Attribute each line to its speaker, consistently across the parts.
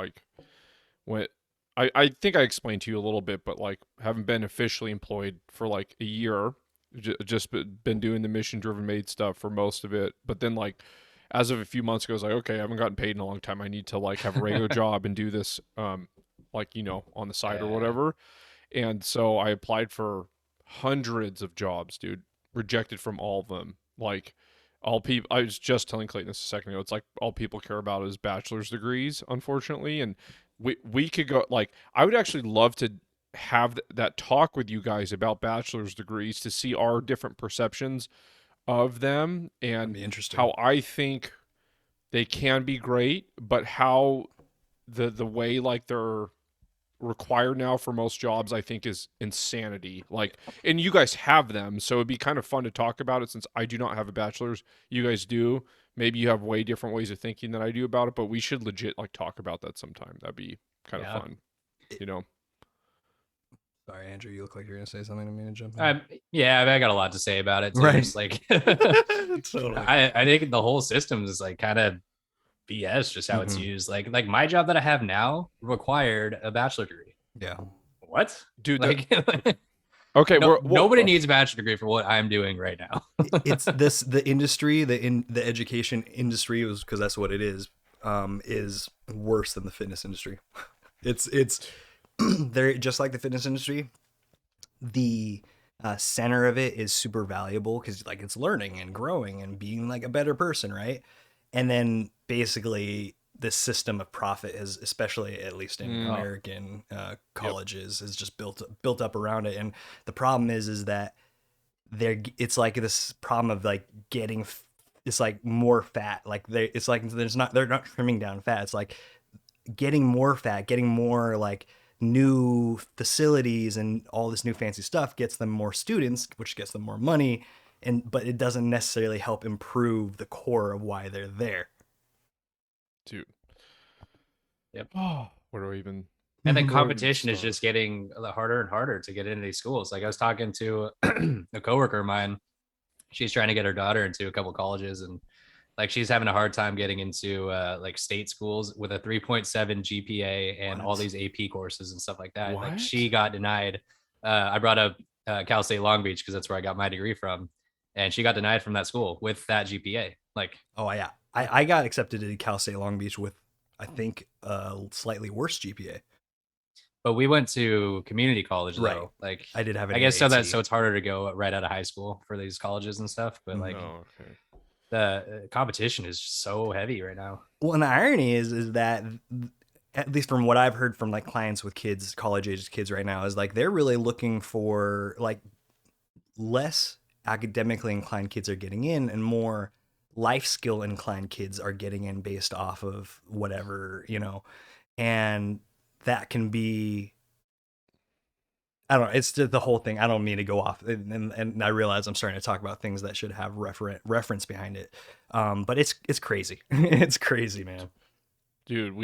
Speaker 1: like when I think I explained to you a little bit, but like haven't been officially employed for like a year, just been doing the mission driven made stuff for most of it. But then like as of a few months ago, I was like, okay, I haven't gotten paid in a long time. I need to like have a regular job and do this, like, on the side or
Speaker 2: Yeah.
Speaker 1: whatever. And so I applied for hundreds of jobs, dude. Rejected from all of them. Like all people, I was just telling Clayton this a second ago. It's like all people care about is bachelor's degrees, unfortunately. And we could go like I would actually love to have that talk with you guys about bachelor's degrees to see our different perceptions of them
Speaker 3: That'd
Speaker 1: and
Speaker 3: be interesting.
Speaker 1: how I think they can be great, but how the way like they're required now for most jobs I think is insanity. Like, and you guys have them, so it'd be kind of fun to talk about it since I do not have a bachelor's. You guys do. Maybe you have way different ways of thinking than I do about it, but we should legit like talk about that sometime. That'd be kind of
Speaker 2: Yeah.
Speaker 1: fun, you know.
Speaker 3: Sorry, Andrew, you look like you're gonna say something to me to jump in.
Speaker 2: Yeah, I got a lot to say about it too.
Speaker 3: Right.
Speaker 2: Just like
Speaker 3: Totally.
Speaker 2: I think the whole system is like kind of BS, just how it's
Speaker 3: Mhm.
Speaker 2: used. Like my job that I have now required a bachelor degree.
Speaker 3: Yeah.
Speaker 2: What?
Speaker 1: Dude,
Speaker 2: Like
Speaker 1: okay,
Speaker 2: nobody needs a bachelor degree for what I'm doing right now.
Speaker 3: It's the industry, the education industry, was because that's what it is worse than the fitness industry. It's they're just like the fitness industry. The center of it is super valuable because like it's learning and growing and being like a better person, right? And then basically this system of profit is, especially at least in American colleges, is just built up around it. And the problem is that it's like this problem of like getting it's like more fat. Like it's like they're not trimming down fat. It's like getting more fat, getting more like new facilities and all this new fancy stuff gets them more students, which gets them more money, but it doesn't necessarily help improve the core of why they're there.
Speaker 1: dude.
Speaker 2: Yep.
Speaker 1: Oh, where do I even?
Speaker 2: And then
Speaker 1: where do I even
Speaker 2: competition is
Speaker 1: start?
Speaker 2: just getting harder and harder to get into these schools. Like I was talking to a coworker of mine. She's trying to get her daughter into a couple colleges, and like she's having a hard time getting into like state schools with a 3.7 GPA and all these AP courses and stuff like that. Like she
Speaker 1: What?
Speaker 2: got denied. I brought up Cal State Long Beach because that's where I got my degree from, and she got denied from that school with that GPA. Like,
Speaker 3: Oh yeah, I got accepted to Cal State Long Beach with I think a slightly worse GPA.
Speaker 2: but we went to community college though.
Speaker 3: Right.
Speaker 2: Like,
Speaker 3: I did have an
Speaker 2: I guess so
Speaker 3: AAT.
Speaker 2: so it's harder to go right out of high school for these colleges and stuff. But like,
Speaker 1: Oh, okay.
Speaker 2: the competition is so heavy right now.
Speaker 3: Well, and the irony is that at least from what I've heard from like clients with kids, college age kids right now, is like they're really looking for like less academically inclined kids are getting in and more life skill inclined kids are getting in based off of whatever, and that can be, I don't know. It's just the whole thing. I don't mean to go off, and I realize I'm starting to talk about things that should have reference behind it. But it's crazy. It's crazy, man.
Speaker 1: Dude,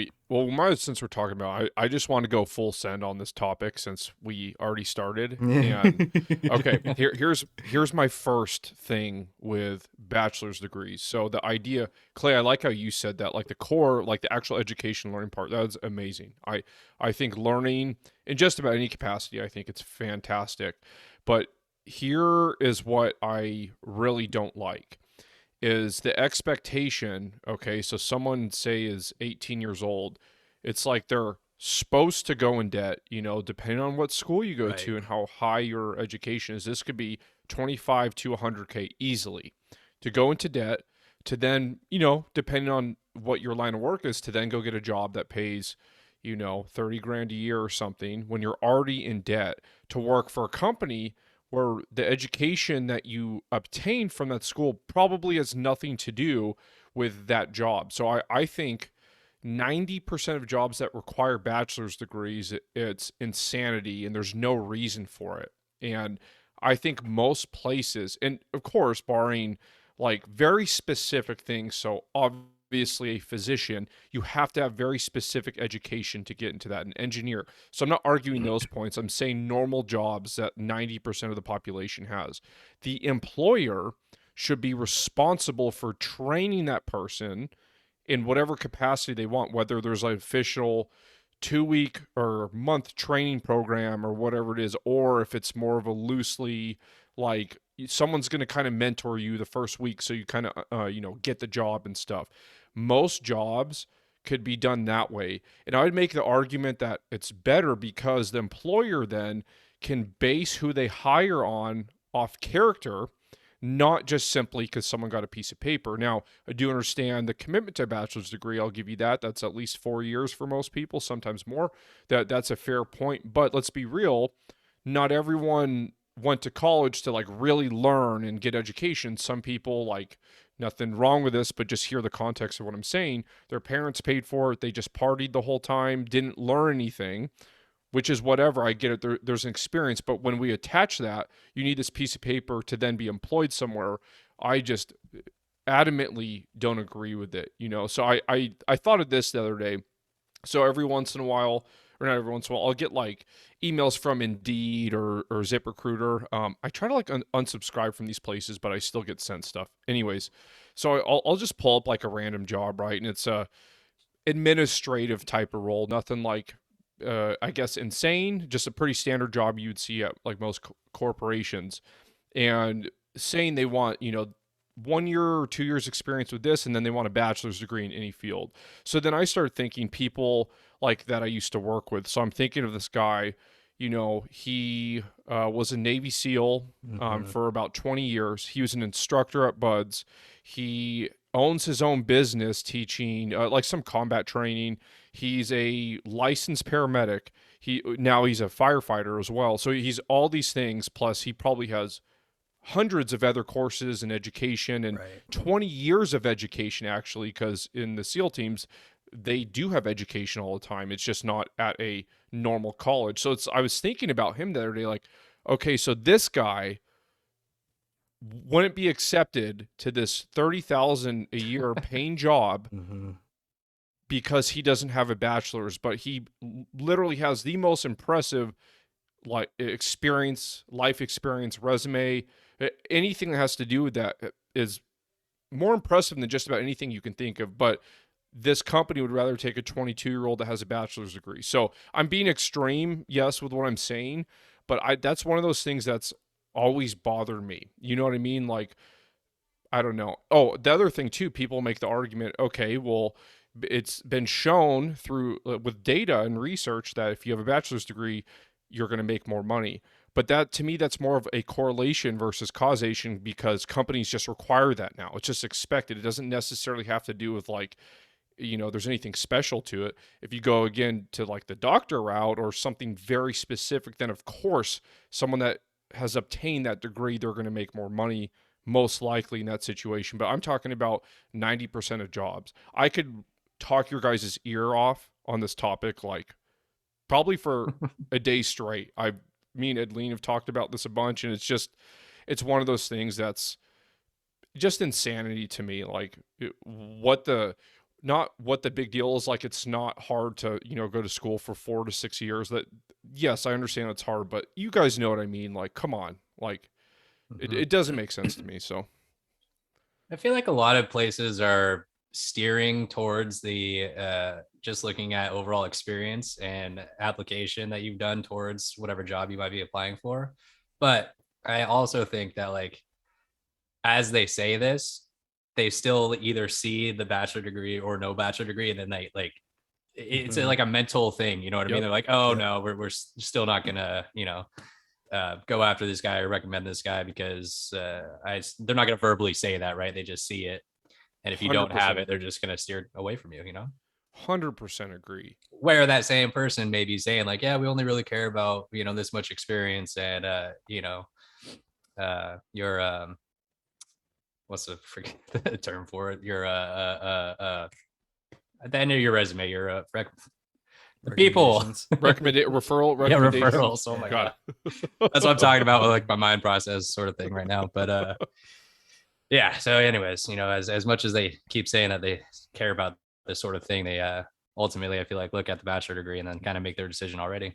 Speaker 1: since we're talking about, I just want to go full send on this topic since we already started. And okay, here's my first thing with bachelor's degrees. So the idea, Clay, I like how you said that, like the core, like the actual education learning part, that's amazing. I think learning in just about any capacity, I think it's fantastic. But here is what I really don't like is the expectation. Okay, so someone say is 18 years old, it's like they're supposed to go in debt, depending on what school you go to
Speaker 3: Right.
Speaker 1: and how high your education is. This could be 25 to 100K easily to go into debt to then, depending on what your line of work is, to then go get a job that pays 30 grand a year or something when you're already in debt to work for a company where the education that you obtain from that school probably has nothing to do with that job. So I think 90% of jobs that require bachelor's degrees, it's insanity and there's no reason for it. And I think most places, and of course, barring like very specific things, so obviously a physician, you have to have very specific education to get into that, an engineer. So I'm not arguing those points. I'm saying normal jobs that 90% of the population has. The employer should be responsible for training that person in whatever capacity they want, whether there's an official 2 week or month training program or whatever it is, or if it's more of a loosely, like, someone's going to kind of mentor you the first week so you kind of get the job and stuff. Most jobs could be done that way, and I would make the argument that it's better because the employer then can base who they hire on off character, not just simply because someone got a piece of paper. Now, I do understand the commitment to a bachelor's degree. I'll give you that. That's at least 4 years for most people, sometimes more. That's a fair point. But let's be real, not everyone went to college to like really learn and get education. Some people, like, nothing wrong with this, but just hear the context of what I'm saying. Their parents paid for it. They just partied the whole time, didn't learn anything, which is whatever. I get it. There's an experience. But when we attach that, you need this piece of paper to then be employed somewhere. I just adamantly don't agree with it, So I thought of this the other day. So every once in a while, or not every once in a while, I'll get like emails from Indeed or ZipRecruiter. I try to like unsubscribe from these places, but I still get sent stuff. Anyways, so I'll just pull up like a random job, right? And it's a administrative type of role, nothing like I guess insane, just a pretty standard job you'd see at like most corporations, and saying they want 1 year or 2 years experience with this, and then they want a bachelor's degree in any field. So then I started thinking people like that I used to work with. So I'm thinking of this guy, he was a Navy SEAL for about 20 years. He was an instructor at Buds. He owns his own business teaching like some combat training. He's a licensed paramedic. He's a firefighter as well. So he's all these things, plus he probably has hundreds of other courses and education, and 20 years of education, actually, because in the SEAL teams, they do have education all the time. It's just not at a normal college. So I was thinking about him the other day, like, okay, so this guy wouldn't be accepted to this $30,000 a year paying job because he doesn't have a bachelor's, but he literally has the most impressive life experience, resume. Anything that has to do with that is more impressive than just about anything you can think of. But this company would rather take a 22-year-old that has a bachelor's degree. So I'm being extreme, yes, with what I'm saying, but that's one of those things that's always bothered me. You know what I mean? Like, I don't know. Oh, the other thing too, people make the argument, okay, well, it's been shown through with data and research that if you have a bachelor's degree, you're going to make more money. But that, to me, that's more of a correlation versus causation, because companies just require that now. It's just expected. It doesn't necessarily have to do with like, there's anything special to it. If you go again to like the doctor route or something very specific, then of course, someone that has obtained that degree, they're going to make more money most likely in that situation. But I'm talking about 90% of jobs. I could talk your guys' ear off on this topic, like probably for a day straight. Me and Edleen have talked about this a bunch, and it's one of those things that's just insanity to me. Like, not what the big deal is. Like, it's not hard to, go to school for 4 to 6 years. That, yes, I understand it's hard, but you guys know what I mean. Like, come on. Like, it doesn't make sense to me. So
Speaker 2: I feel like a lot of places are steering towards the just looking at overall experience and application that you've done towards whatever job you might be applying for. But I also think that, like, as they say this, they still either see the bachelor degree or no bachelor degree, and then they like it's like a mental thing, you know what I mean? They're like, oh no, we're still not gonna go after this guy or recommend this guy because they're not gonna verbally say that, right? They just see it. And if you don't have it, they're just going to steer away from you,
Speaker 1: 100% agree.
Speaker 2: Where that same person may be saying like, yeah, we only really care about, this much experience and, your, what's the term for it? Your, at the end of your resume, your, people.
Speaker 1: Referrals.
Speaker 2: Yeah, referrals. Oh my God. That's what I'm talking about with like my mind process sort of thing right now. But, yeah. So anyways, as much as they keep saying that they care about this sort of thing, they ultimately, I feel like, look at the bachelor degree and then kind of make their decision already.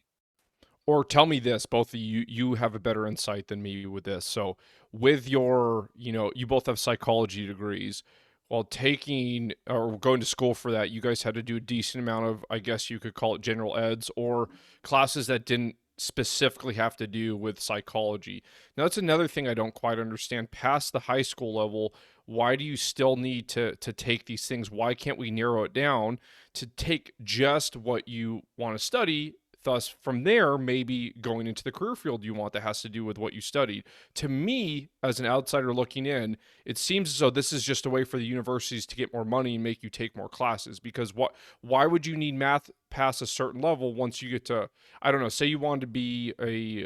Speaker 1: Or tell me this, both of you have a better insight than me with this. So with your, you both have psychology degrees. well, taking or going to school for that, you guys had to do a decent amount of, I guess you could call it general eds or classes that didn't specifically have to do with psychology. Now, that's another thing I don't quite understand. Past the high school level, why do you still need to take these things? Why can't we narrow it down to take just what you want to study? Thus, from there, maybe going into the career field you want that has to do with what you studied. To me, as an outsider looking in, it seems as though this is just a way for the universities to get more money and make you take more classes. Because why would you need math past a certain level once you get to, I don't know, say you wanted to be a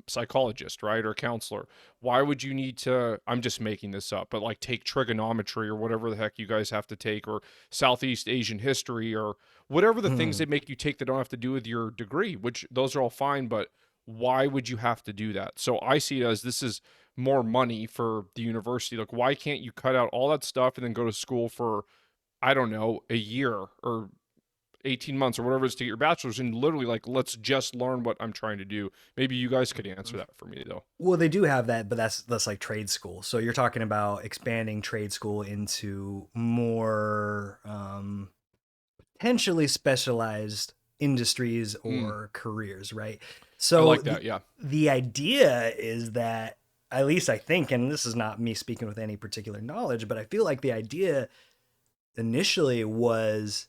Speaker 1: psychologist, right, or a counselor? Why would you need to, I'm just making this up, but like take trigonometry or whatever the heck you guys have to take, or Southeast Asian history, or whatever the things they make you take that don't have to do with your degree, which those are all fine, but why would you have to do that? So I see it as this is more money for the university. Like, why can't you cut out all that stuff and then go to school for, I don't know, a year or 18 months or whatever it is to get your bachelor's, and literally like, let's just learn what I'm trying to do. Maybe you guys could answer that for me though.
Speaker 3: Well, they do have that, but that's like trade school. So you're talking about expanding trade school into more potentially specialized industries or careers, right? So
Speaker 1: I like that, yeah.
Speaker 3: The idea is that, at least I think, and this is not me speaking with any particular knowledge, but I feel like the idea initially was,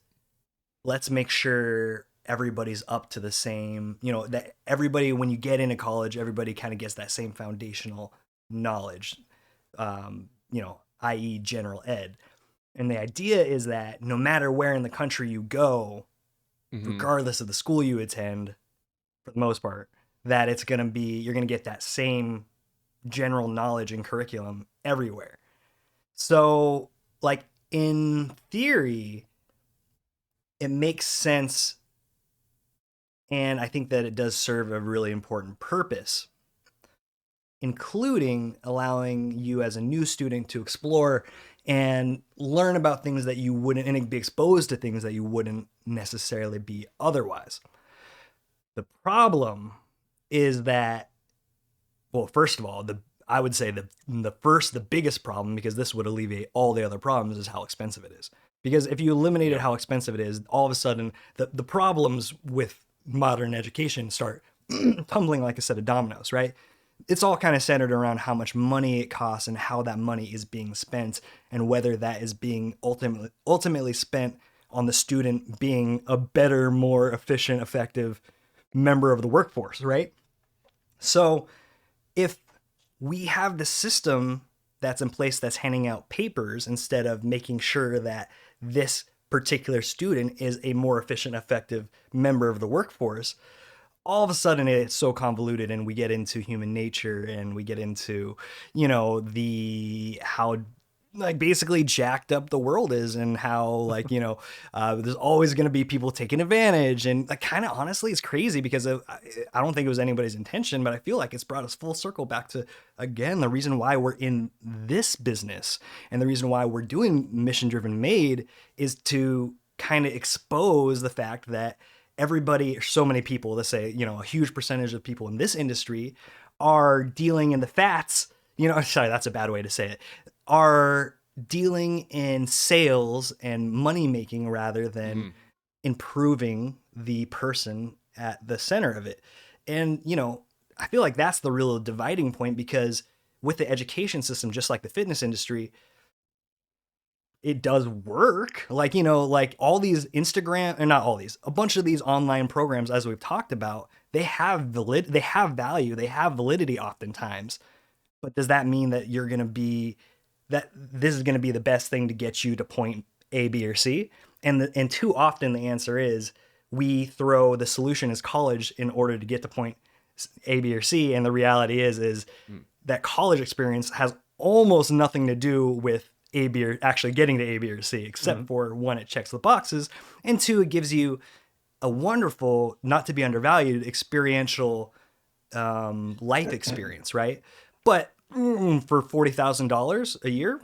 Speaker 3: let's make sure everybody's up to the same, that everybody, when you get into college, everybody kind of gets that same foundational knowledge, i.e. general ed. And the idea is that no matter where in the country you go, regardless of the school you attend, for the most part, that you're going to get that same general knowledge and curriculum everywhere. So, like, in theory, it makes sense, and I think that it does serve a really important purpose, including allowing you as a new student to explore and learn about things that you wouldn't, and be exposed to things that you wouldn't necessarily be otherwise. The problem is that, well, first of all, I would say the biggest problem, because this would alleviate all the other problems, is how expensive it is. Because if you eliminated how expensive it is, all of a sudden the problems with modern education start tumbling like a set of dominoes, right? It's all kind of centered around how much money it costs and how that money is being spent, and whether that is being ultimately spent on the student being a better, more efficient, effective member of the workforce, right? So if we have the system that's in place that's handing out papers instead of making sure that this particular student is a more efficient, effective member of the workforce, all of a sudden it's so convoluted, and we get into human nature, and we get into, how like basically jacked up the world is, and how like, there's always going to be people taking advantage, and like, kind of honestly, it's crazy because I don't think it was anybody's intention, but I feel like it's brought us full circle back to, again, the reason why we're in this business, and the reason why we're doing Mission Driven Made is to kind of expose the fact that everybody, so many people, let's say, a huge percentage of people in this industry are dealing in the fats, sorry, that's a bad way to say it, are dealing in sales and money making rather than improving the person at the center of it. And, I feel like that's the real dividing point, because with the education system, just like the fitness industry, it does work. Like, like all these Instagram, and not all these, a bunch of these online programs, as we've talked about, they have value, they have validity oftentimes. But does that mean that this is going to be the best thing to get you to point A, B, or C? And too often the answer is we throw the solution as college in order to get to point A, B, or C. And the reality is that college experience has almost nothing to do with A, B, or actually getting to A, B, or C, except for one, it checks the boxes, and two, it gives you a wonderful, not to be undervalued, experiential life experience, right? But for $40,000 a year,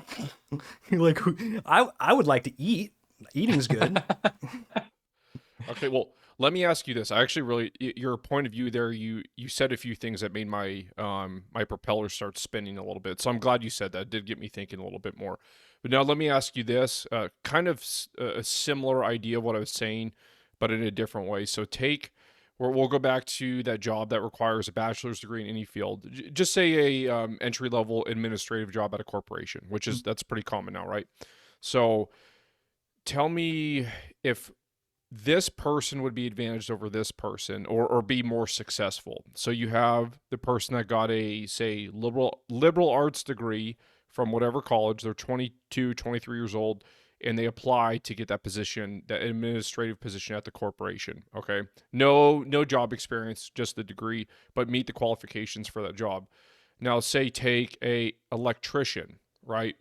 Speaker 3: like, I would like to eat. Eating's good.
Speaker 1: Okay, well, let me ask you this. I actually really your point of view there, you said a few things that made my my propeller start spinning a little bit. So I'm glad you said that. It did get me thinking a little bit more. But now let me ask you this, kind of a similar idea of what I was saying, but in a different way. So we'll go back to that job that requires a bachelor's degree in any field. Just say a entry level administrative job at a corporation, which is that's pretty common now, right? So tell me if this person would be advantaged over this person or be more successful. So you have the person that got a say liberal arts degree from whatever college, they're 22, 23 years old and they apply to get that position, that administrative position at the corporation, okay? No job experience, just the degree, but meet the qualifications for that job. Now say take a electrician, right?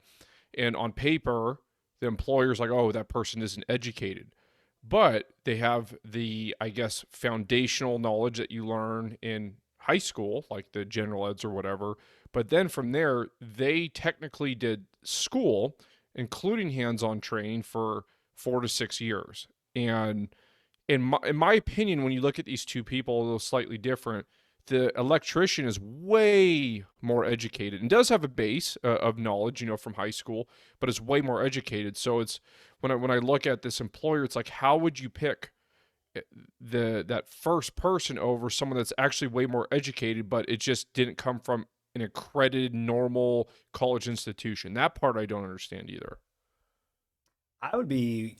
Speaker 1: And on paper, the employer's like, "Oh, that person isn't educated." But they have the, I guess, foundational knowledge that you learn in high school, like the general eds or whatever. But then from there, they technically did school, including hands-on training for 4 to 6 years. And in my opinion, when you look at these two people, they're slightly different. The electrician is way more educated and does have a base of knowledge, from high school, but is way more educated. So it's when I look at this employer, it's like, how would you pick that first person over someone that's actually way more educated, but it just didn't come from an accredited normal college institution? That part I don't understand either.
Speaker 3: I would be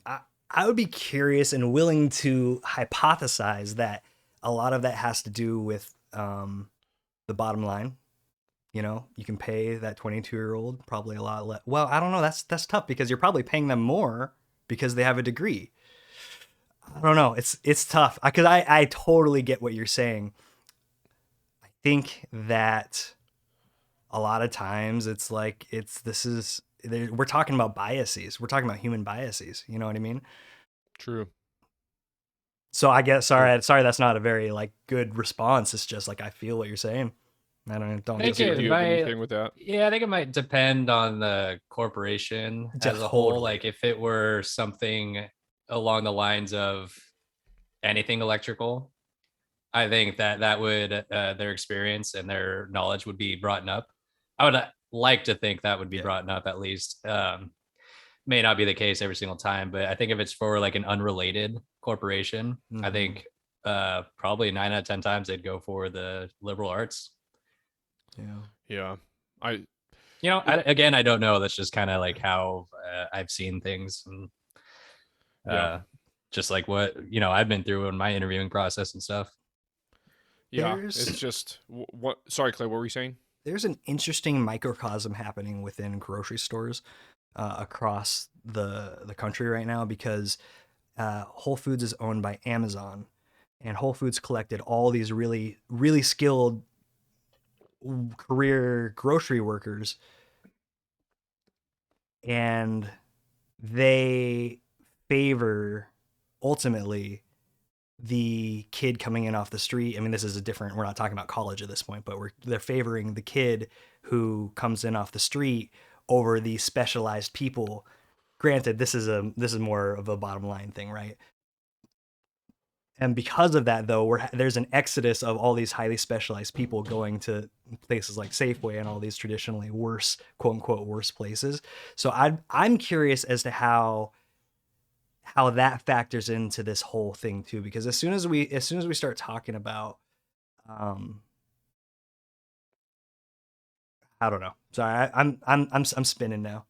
Speaker 3: I would be curious and willing to hypothesize that a lot of that has to do with the bottom line. You can pay that 22-year-old probably a lot less. Well, I don't know. That's tough because you're probably paying them more because they have a degree. I don't know. It's tough because I totally get what you're saying. I think that a lot of times it's like we're talking about biases. We're talking about human biases. You know what I mean?
Speaker 1: True.
Speaker 3: So I guess
Speaker 1: True.
Speaker 3: sorry that's not a very like good response. It's just like I feel what you're saying. I don't
Speaker 2: I think
Speaker 1: Do,
Speaker 3: disagree.
Speaker 1: do
Speaker 2: it
Speaker 1: you have
Speaker 2: might,
Speaker 1: anything with that?
Speaker 2: yeah, I think it might depend on the corporation as a whole.
Speaker 3: Totally.
Speaker 2: Like if it were something along the lines of anything electrical, I think that would their experience and their knowledge would be brought up. I would like to think that would be
Speaker 3: Yeah.
Speaker 2: brought up at least. May not be the case every single time, but I think if it's for like an unrelated corporation, I
Speaker 3: Mhm.
Speaker 2: think probably 9 out of 10 times they'd go for the liberal arts.
Speaker 3: Yeah.
Speaker 1: Yeah. I
Speaker 2: Again, I don't know. That's just kind of like how I've seen things, and
Speaker 1: yeah.
Speaker 2: just like what I've been through in my interviewing process and stuff.
Speaker 1: Yeah. It's just what sorry, Clay, what were you saying?
Speaker 3: There's an interesting microcosm happening within grocery stores across the country right now because Whole Foods is owned by Amazon, and Whole Foods collected all these really really skilled career grocery workers, and they favor ultimately the kid coming in off the street. I mean, this is we're not talking about college at this point, but they're favoring the kid who comes in off the street over the specialized people. Granted, this is more of a bottom line thing, right? And because of that, though, there's an exodus of all these highly specialized people going to places like Safeway and all these traditionally worse, quote unquote, worse places. So I'm curious as to how that factors into this whole thing too, because as soon as we start talking about, um, I don't know. Sorry, I'm spinning now.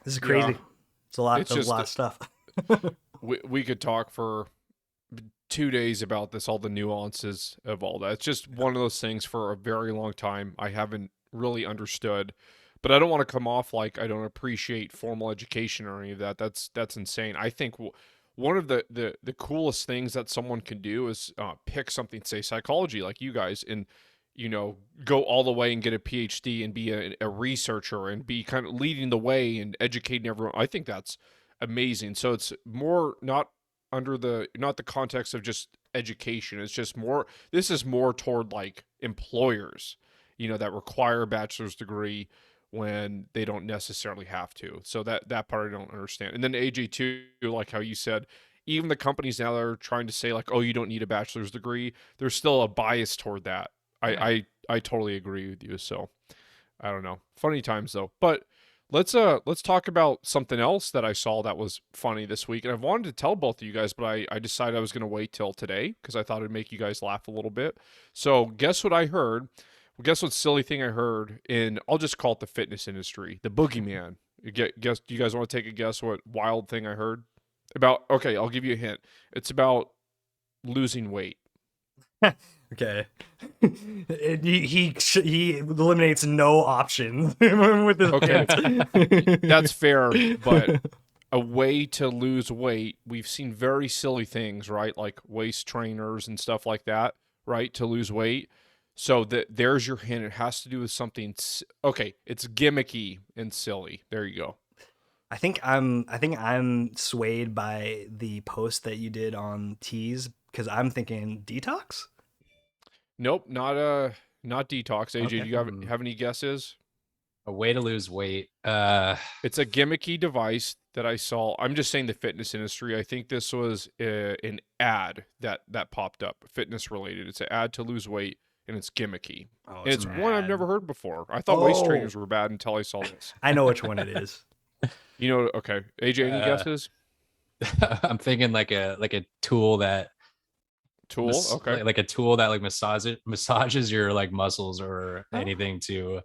Speaker 3: This is
Speaker 1: Yeah.
Speaker 3: crazy. It's a lot.
Speaker 1: It's
Speaker 3: There's a
Speaker 1: just
Speaker 3: lot of stuff.
Speaker 1: we could talk for 2 days about this, all the nuances of all that. It's just one of those things for a very long time I haven't really understood. But I don't want to come off like I don't appreciate formal education or any of that. That's insane. I think one of the coolest things that someone can do is pick something, say psychology, like you guys, and go all the way and get a PhD and be a researcher and be kind of leading the way and educating everyone. I think that's amazing. So it's more not the context of just education. It's just more, this is more toward like employers, that require a bachelor's degree when they don't necessarily have to. So that part I don't understand. And then AJ too, like how you said, even the companies now that are trying to say like, oh, you don't need a bachelor's degree, there's still a bias toward that. I totally agree with you. So I don't know. Funny times though. But let's talk about something else that I saw that was funny this week. And I've wanted to tell both of you guys, but I decided I was gonna wait till today because I thought it'd make you guys laugh a little bit. So guess what I heard? Well, guess what silly thing I heard in, I'll just call it the fitness industry, the boogeyman. Guess, do you guys want to take a guess what wild thing I heard about? Okay, I'll give you a hint. It's about losing weight.
Speaker 3: Okay. He eliminates no options with his
Speaker 1: Okay.
Speaker 3: hint.
Speaker 1: That's fair, but a way to lose weight, we've seen very silly things, right? Like waist trainers and stuff like that, right? To lose weight. So there's your hint. It has to do with something. Okay, it's gimmicky and silly. There you go.
Speaker 3: I think I'm swayed by the post that you did on Tees because I'm thinking detox.
Speaker 1: Nope, not detox. AJ,
Speaker 3: Okay.
Speaker 1: do you have any guesses?
Speaker 2: A way to lose weight.
Speaker 1: It's a gimmicky device that I saw. I'm just saying the fitness industry. I think this was an ad that popped up, fitness related. It's an ad to lose weight, and it's gimmicky.
Speaker 3: Oh,
Speaker 1: And it's one I've never heard before. I thought waist trainers were bad until I saw this.
Speaker 3: I know which one it is.
Speaker 1: You know, okay. AJ, any guesses?
Speaker 2: I'm thinking like a tool that
Speaker 1: Tool? Okay.
Speaker 2: like a tool that like massages your like muscles or anything to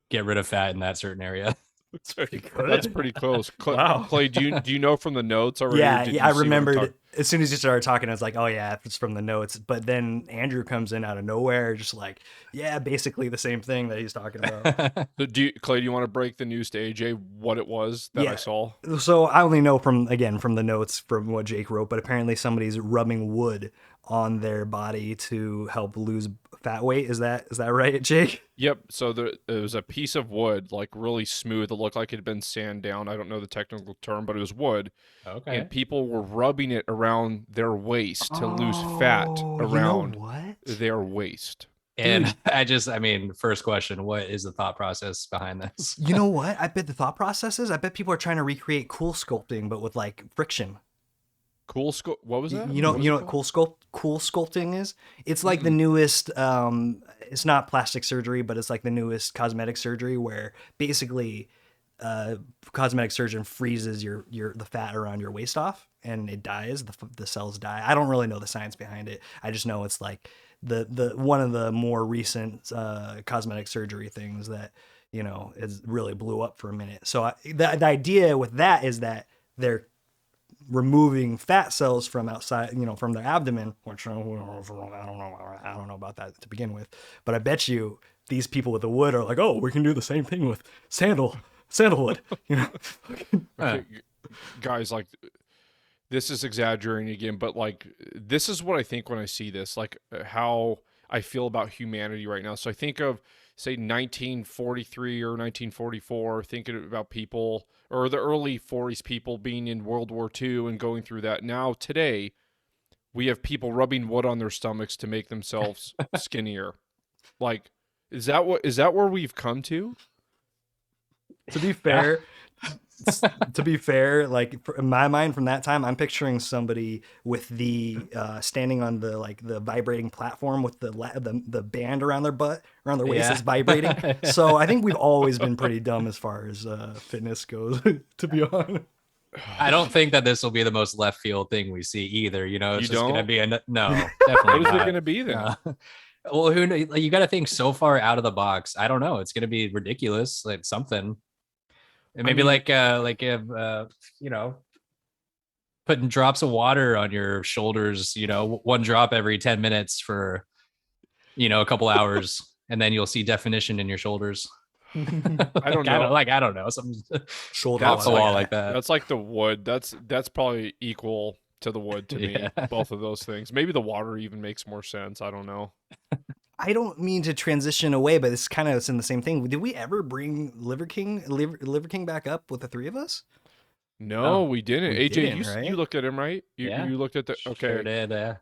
Speaker 2: get rid of fat in that certain area.
Speaker 3: That's pretty good.
Speaker 1: That's pretty close.
Speaker 3: Wow.
Speaker 1: Clay, do you know from the notes already?
Speaker 3: Yeah,
Speaker 1: or did
Speaker 3: yeah, I
Speaker 1: you see what I'm
Speaker 3: remembered
Speaker 1: talking-
Speaker 3: as soon as you started talking, I was like, oh yeah, it's from the notes. But then Andrew comes in out of nowhere, just like, yeah, basically the same thing that he's talking about.
Speaker 1: So Clay, do you want to break the news to AJ what it was that I
Speaker 3: Yeah.
Speaker 1: saw?
Speaker 3: So I only know from the notes from what Jake wrote, but apparently somebody's rubbing wood on their body to help lose fat weight. Is that right, Jake?
Speaker 1: Yep. So it was a piece of wood, like really smooth. It looked like it had been sand down. I don't know the technical term, but it was wood.
Speaker 2: Okay.
Speaker 1: And people were rubbing it around their waist to lose fat
Speaker 3: Oh,
Speaker 1: around
Speaker 3: you know what?
Speaker 1: their waist.
Speaker 2: And I mean, first question, what is the thought process behind this?
Speaker 3: You know what? I bet the thought process is, I bet people are trying to recreate cool sculpting, but with like friction.
Speaker 1: What was that?
Speaker 3: You know what cool sculpting is? It's like the newest it's not plastic surgery, but it's like the newest cosmetic surgery where basically cosmetic surgeon freezes the fat around your waist off and it dies, the cells die. I don't really know the science behind it. I just know it's like the one of the more recent cosmetic surgery things that, you know, is really blew up for a minute. So the idea with that is that they're removing fat cells from outside, you know, from their abdomen, which I don't know about that to begin with, but I bet you these people with the wood are like, oh, we can do the same thing with sandalwood, you know.
Speaker 1: Okay, guys, like, this is exaggerating again, but like, this is what I think when I see this, like how I feel about humanity right now. So I think of, say, 1943 or 1944, thinking about people, or the early 40s people being in World War II and going through that. Now, today, we have people rubbing wood on their stomachs to make themselves skinnier. Like, is that where we've come to?
Speaker 3: To be fair, like in my mind from that time, I'm picturing somebody with the standing on the vibrating platform with the band around their butt, around their waist is vibrating. So I think we've always been pretty dumb as far as fitness goes, to be honest.
Speaker 2: I don't think that this will be the most left field thing we see either. You know, it's
Speaker 1: You
Speaker 2: just going to
Speaker 1: don't?
Speaker 2: be no, definitely
Speaker 1: What is it
Speaker 2: not.
Speaker 1: going to be then?
Speaker 2: Well, who knows? Like, you got to think so far out of the box. I don't know. It's going to be ridiculous, like something. And maybe
Speaker 1: mean-
Speaker 2: like if you know, putting drops of water on your shoulders, you know, one drop every 10 minutes for, you know, a couple hours, and then you'll see definition in your shoulders.
Speaker 1: I don't know.
Speaker 2: I don't know. Some
Speaker 3: Shoulder
Speaker 2: off the
Speaker 3: wall,
Speaker 2: wall like that.
Speaker 1: That's like the wood. That's probably equal to the wood to me.
Speaker 2: Yeah.
Speaker 1: Both of those things. Maybe the water even makes more sense. I don't know.
Speaker 3: I don't mean to transition away, but it's kind of in the same thing. Did we ever bring Liver King back up with the three of us?
Speaker 1: No, we didn't.
Speaker 3: We
Speaker 1: AJ,
Speaker 3: didn't, right?
Speaker 1: you looked at him, right? You looked at the
Speaker 2: Sure
Speaker 1: okay.
Speaker 2: did.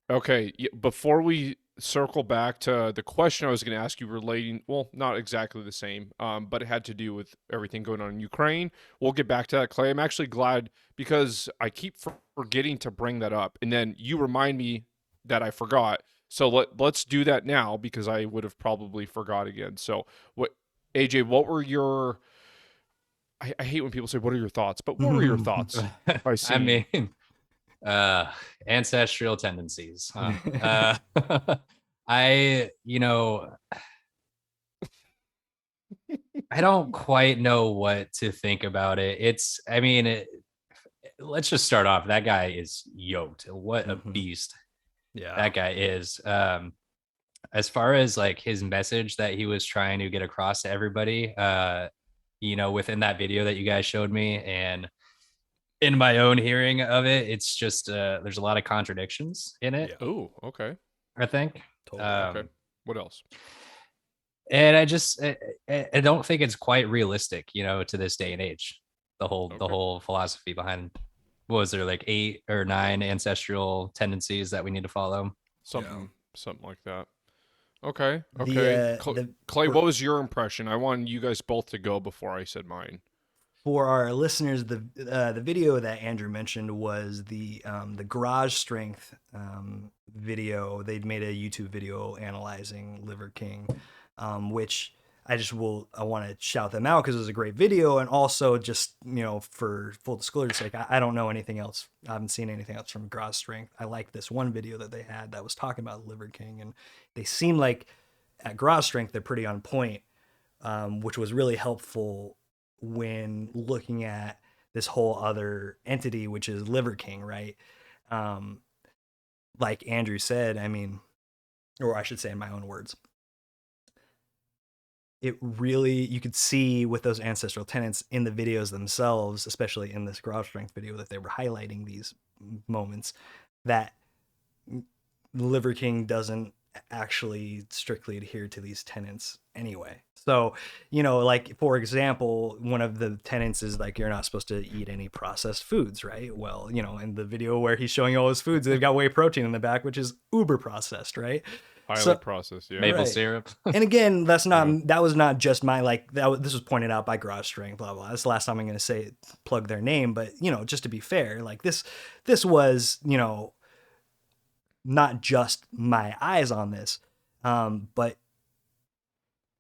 Speaker 1: Okay, before we circle back to the question I was going to ask you relating, well, not exactly the same, but it had to do with everything going on in Ukraine. We'll get back to that, Clay. I'm actually glad because I keep forgetting to bring that up. And then you remind me that I forgot. So let's do that now because I would have probably forgot again. So what, AJ, what were your, I hate when people say, what are your thoughts? But what were your thoughts by
Speaker 2: I
Speaker 1: seeing?
Speaker 2: mean, ancestral tendencies, huh? I, you know, I don't quite know what to think about it. It's, I mean, let's just start off. That guy is yoked. What a beast
Speaker 3: Yeah.
Speaker 2: that guy is. As far as like his message that he was trying to get across to everybody, within that video that you guys showed me and in my own hearing of it, it's just there's a lot of contradictions in it.
Speaker 3: Yeah.
Speaker 1: Oh, okay.
Speaker 2: I think.
Speaker 3: Totally.
Speaker 1: Okay. What else?
Speaker 2: And I don't think it's quite realistic, to this day and age. The
Speaker 1: Okay.
Speaker 2: whole philosophy behind, what was there, like 8 or 9 ancestral tendencies that we need to follow?
Speaker 1: Something like that. Okay. Clay,
Speaker 3: for,
Speaker 1: what was your impression? I wanted you guys both to go before I said mine.
Speaker 3: for our listeners, the video that Andrew mentioned was the garage strength video. They'd made a YouTube video analyzing Liver King, which I want to shout them out because it was a great video, and also just for full disclosure's sake, I don't know anything else. I haven't seen anything else from Garage Strength. I like this one video that they had that was talking about Liver King, and they seem like at Garage Strength they're pretty on point, which was really helpful when looking at this whole other entity, which is Liver King, right? Like Andrew said, I mean, or I should say in my own words, it really, you could see with those ancestral tenets in the videos themselves, especially in this Garage Strength video, that they were highlighting these moments, that Liver King doesn't actually strictly adhere to these tenets anyway. So, like, for example, one of the tenets is like, you're not supposed to eat any processed foods, right? Well, in the video where he's showing all his foods, they've got whey protein in the back, which is uber processed, right?
Speaker 1: Highly processed, yeah.
Speaker 2: Maple
Speaker 3: Right.
Speaker 2: syrup.
Speaker 3: And again, that was not just my, this was pointed out by Garage Strength, blah, blah. That's the last time I'm going to plug their name, but just to be fair, like this was, not just my eyes on this, but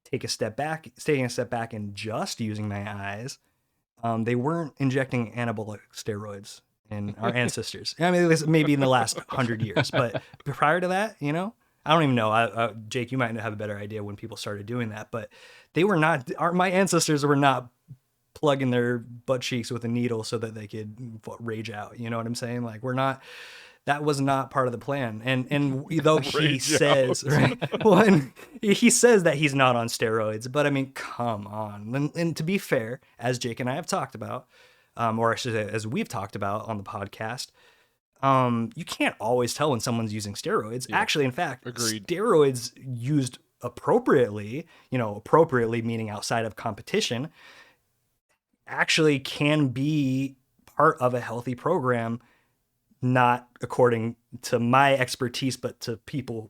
Speaker 3: taking a step back and just using my eyes, they weren't injecting anabolic steroids in our ancestors. I mean, maybe in the last 100 years, but prior to that, I don't even know. Jake, you might have a better idea when people started doing that, but they were not. My ancestors were not plugging their butt cheeks with a needle so that they could rage out. You know what I'm saying? Like, that was not part of the plan. And though he says, right, well, and he says that he's not on steroids, but I mean, come on. And to be fair, as Jake and I have talked about, or I should say, as we've talked about on the podcast, you can't always tell when someone's using steroids. Yeah. Actually, in fact,
Speaker 1: agreed.
Speaker 3: Steroids used appropriately, appropriately meaning outside of competition, actually can be part of a healthy program, not according to my expertise, but to people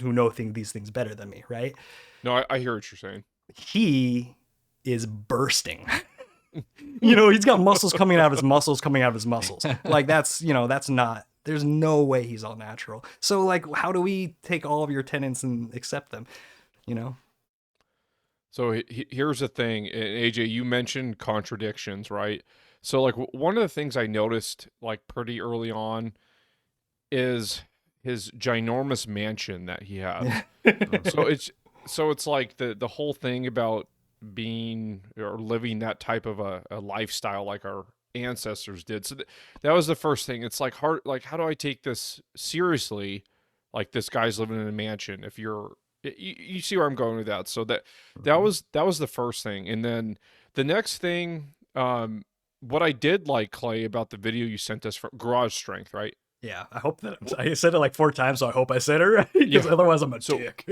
Speaker 3: who know these things better than me, right?
Speaker 1: No, I hear what you're saying.
Speaker 3: He is bursting. He's got muscles coming out of his muscles coming out of his muscles. Like, that's not, there's no way he's all natural. So, like, how do we take all of your tenets and accept them,
Speaker 1: So here's the thing, AJ, you mentioned contradictions, right? So, like, one of the things I noticed, like, pretty early on is his ginormous mansion that he has. So it's like the whole thing about being or living that type of a lifestyle like our ancestors did. So that was the first thing. It's like hard, like, how do I take this seriously? Like, this guy's living in a mansion. If you see where I'm going with that. So that was the first thing. And then the next thing, what I did like, Clay, about the video you sent us for Garage Strength, right?
Speaker 3: Yeah, I hope that I said it like 4 times, so I hope I said it right, because otherwise I'm a dick.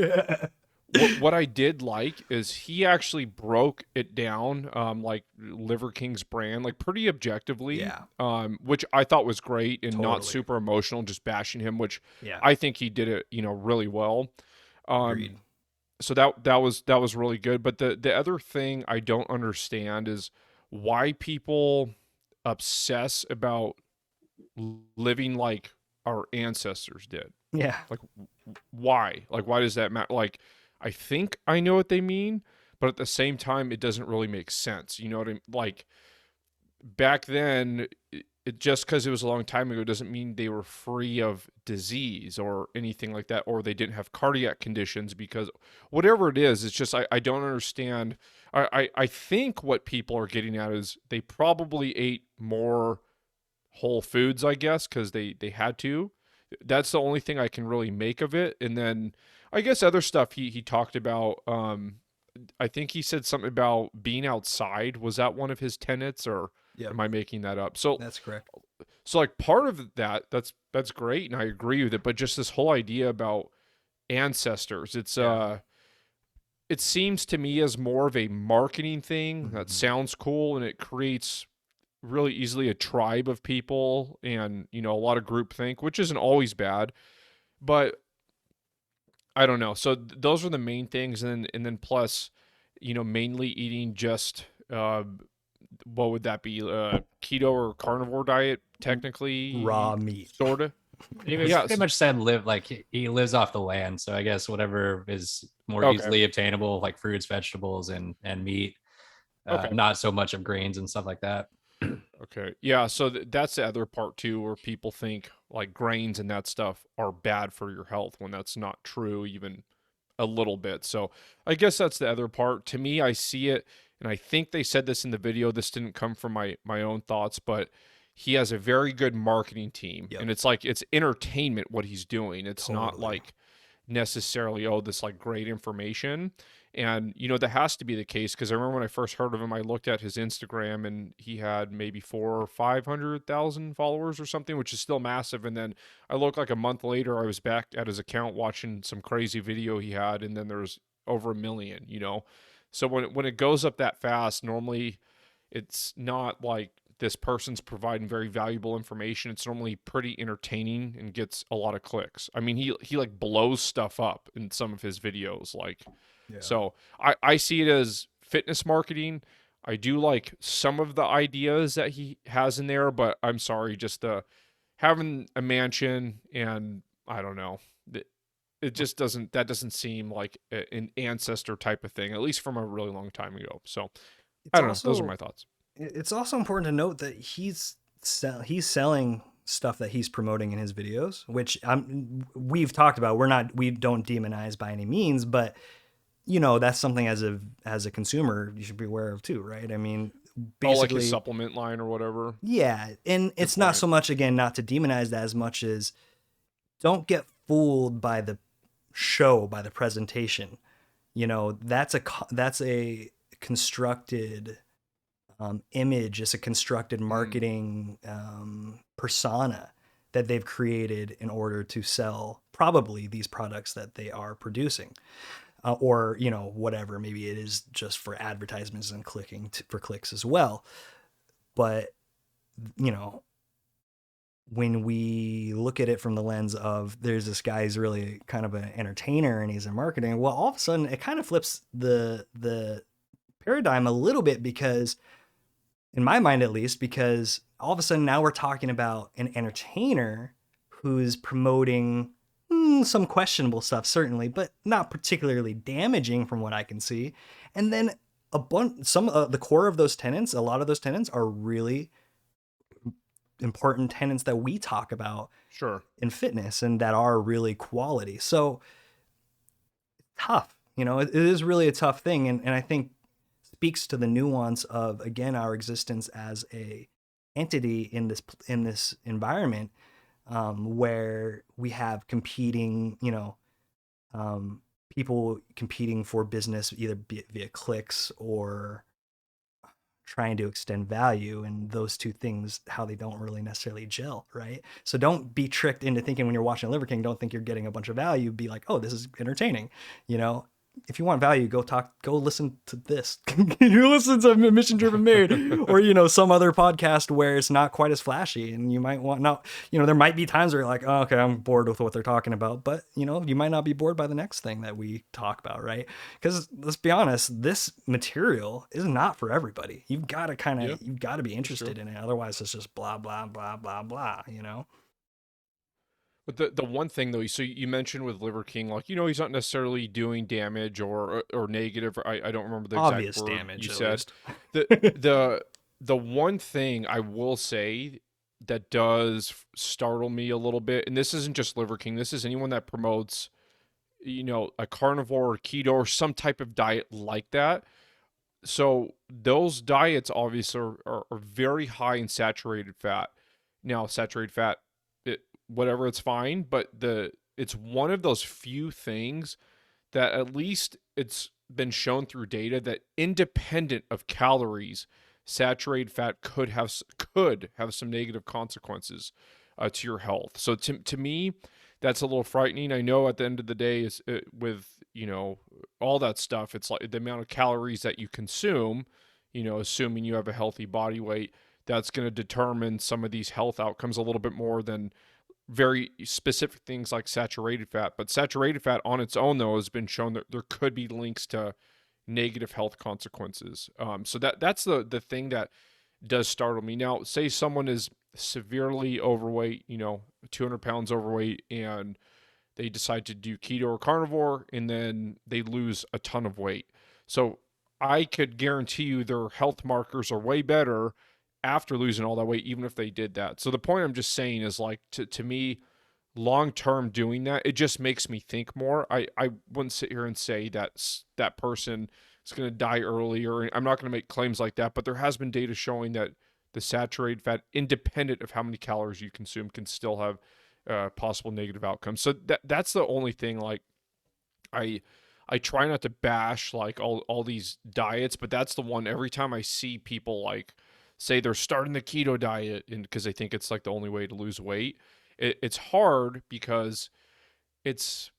Speaker 1: what I did like is he actually broke it down, like Liver King's brand, like pretty objectively,
Speaker 3: Yeah,
Speaker 1: which I thought was great and not
Speaker 3: totally.
Speaker 1: super emotional, just bashing him, which
Speaker 3: Yeah,
Speaker 1: I think he did it, really well.
Speaker 3: agreed.
Speaker 1: Um, so that was really good. But the other thing I don't understand is why people obsess about living like our ancestors did.
Speaker 3: Yeah,
Speaker 1: Like, why? Like, why does that matter? Like, I think I know what they mean, but at the same time, it doesn't really make sense. You know what I mean? Like, back then, just because it was a long time ago doesn't mean they were free of disease or anything like that, or they didn't have cardiac conditions, because whatever it is, it's just, I don't understand. I think what people are getting at is they probably ate more whole foods, I guess, because they had to. That's the only thing I can really make of it. And then I guess other stuff he talked about. I think he said something about being outside. Was that one of his tenets, or
Speaker 3: yep,
Speaker 1: am I making that up? So
Speaker 3: that's correct.
Speaker 1: so like part of that's great, and I agree with it. But just this whole idea about ancestors,
Speaker 3: Yeah.
Speaker 1: it seems to me as more of a marketing thing that
Speaker 3: Mhm.
Speaker 1: sounds cool, and it creates really easily a tribe of people, and a lot of groupthink, which isn't always bad, but I don't know. So those are the main things, and then plus, mainly eating just what would that be? Keto or carnivore diet,
Speaker 3: Raw
Speaker 1: technically,
Speaker 3: meat.
Speaker 1: sort of.
Speaker 2: He was pretty
Speaker 1: Yes.
Speaker 2: much said live like he lives off the land. So I guess whatever is more
Speaker 1: Okay.
Speaker 2: easily obtainable, like fruits, vegetables, and meat,
Speaker 1: Okay.
Speaker 2: not so much of grains and stuff like that.
Speaker 1: Okay. Yeah. So that's the other part too, where people think like grains and that stuff are bad for your health when that's not true, even a little bit. So I guess that's the other part. To me, I see it, and I think they said this in the video. This didn't come from my own thoughts, but he has a very good marketing team,
Speaker 3: Yep,
Speaker 1: and it's like it's entertainment what he's doing. It's not
Speaker 3: totally.
Speaker 1: like necessarily, oh, this like great information. And that has to be the case, because I remember when I first heard of him, I looked at his Instagram and he had maybe 400,000 or 500,000 followers or something, which is still massive. And then I looked like a month later, I was back at his account watching some crazy video he had, and then there's over 1 million. So when it goes up that fast, normally it's not like this person's providing very valuable information. It's normally pretty entertaining and gets a lot of clicks. I mean, he like blows stuff up in some of his videos, like.
Speaker 3: Yeah.
Speaker 1: So I see it as fitness marketing. I do like some of the ideas that he has in there, but I'm sorry, just having a mansion, and I don't know, it just doesn't seem like an ancestor type of thing, at least from a really long time ago. So
Speaker 3: It's
Speaker 1: I don't know. Those are
Speaker 3: also
Speaker 1: my thoughts.
Speaker 3: it's also important to note that he's selling stuff that he's promoting in his videos, which we've talked about. We don't demonize by any means, but that's something as a consumer you should be aware of too, right? I mean,
Speaker 1: Oh, like his
Speaker 3: basically,
Speaker 1: supplement line or whatever.
Speaker 3: yeah, and
Speaker 1: Good
Speaker 3: it's not
Speaker 1: point.
Speaker 3: so much, again, not to demonize that as much as don't get fooled by the show, by the presentation. That's a constructed image. It's a constructed
Speaker 1: Mm,
Speaker 3: marketing persona that they've created in order to sell probably these products that they are producing, or whatever. Maybe it is just for advertisements and for clicks as well. But you know when we look at it from the lens of there's this guy who's really kind of an entertainer and he's in marketing, well, all of a sudden it kind of flips the paradigm a little bit, because in my mind at least, because all of a sudden now we're talking about an entertainer who's promoting some questionable stuff, certainly, but not particularly damaging from what I can see. And then some of the core of those tenants, a lot of those tenants are really important tenants that we talk about
Speaker 1: sure.
Speaker 3: in fitness and that are really quality. So tough, it is really a tough thing. And I think speaks to the nuance of, again, our existence as a entity in this environment, where we have competing, people competing for business, either via clicks or trying to extend value, and those two things, how they don't really necessarily gel, right? So don't be tricked into thinking when you're watching Liver King, don't think you're getting a bunch of value. Be like, oh, this is entertaining, you know if you want value, go listen to this. You listen to Mission Driven Made, or, you know, some other podcast where it's not quite as flashy, and you might want, now, you know, there might be times where you're like, oh, okay, I'm bored with what they're talking about, but, you know, you might not be bored by the next thing that we talk about, right? Because let's be honest, this material is not for everybody. You've got to you've got to be interested in it. Otherwise it's just blah, blah, blah, blah, blah, you know?
Speaker 1: But the one thing though, so you mentioned with Liver King, like, you know, he's not necessarily doing damage or negative. I don't remember the
Speaker 3: Obvious
Speaker 1: exact word
Speaker 3: damage,
Speaker 1: you
Speaker 3: at
Speaker 1: said.
Speaker 3: least.
Speaker 1: The one thing I will say that does startle me a little bit, and this isn't just Liver King, this is anyone that promotes, you know, a carnivore or keto or some type of diet like that. So those diets obviously are very high in saturated fat. Now, saturated fat, whatever, it's fine, but it's one of those few things that at least it's been shown through data that independent of calories, saturated fat could have some negative consequences to your health. So to me, that's a little frightening. I know at the end of the day, is with, you know, all that stuff, it's like the amount of calories that you consume, you know, assuming you have a healthy body weight, that's going to determine some of these health outcomes a little bit more than very specific things like saturated fat. But saturated fat on its own, though, has been shown that there could be links to negative health consequences. So that's the thing that does startle me. Now, say someone is severely overweight, you know, 200 pounds overweight, and they decide to do keto or carnivore, and then they lose a ton of weight. So I could guarantee you their health markers are way better after losing all that weight, even if they did that. So the point I'm just saying is, like, to me, long term doing that, it just makes me think more. I wouldn't sit here and say that person is going to die early, or I'm not going to make claims like that, but there has been data showing that the saturated fat, independent of how many calories you consume, can still have possible negative outcomes. So that's the only thing. Like, I try not to bash like all these diets, but that's the one every time I see people like say they're starting the keto diet and because they think it's like the only way to lose weight. It's hard because it's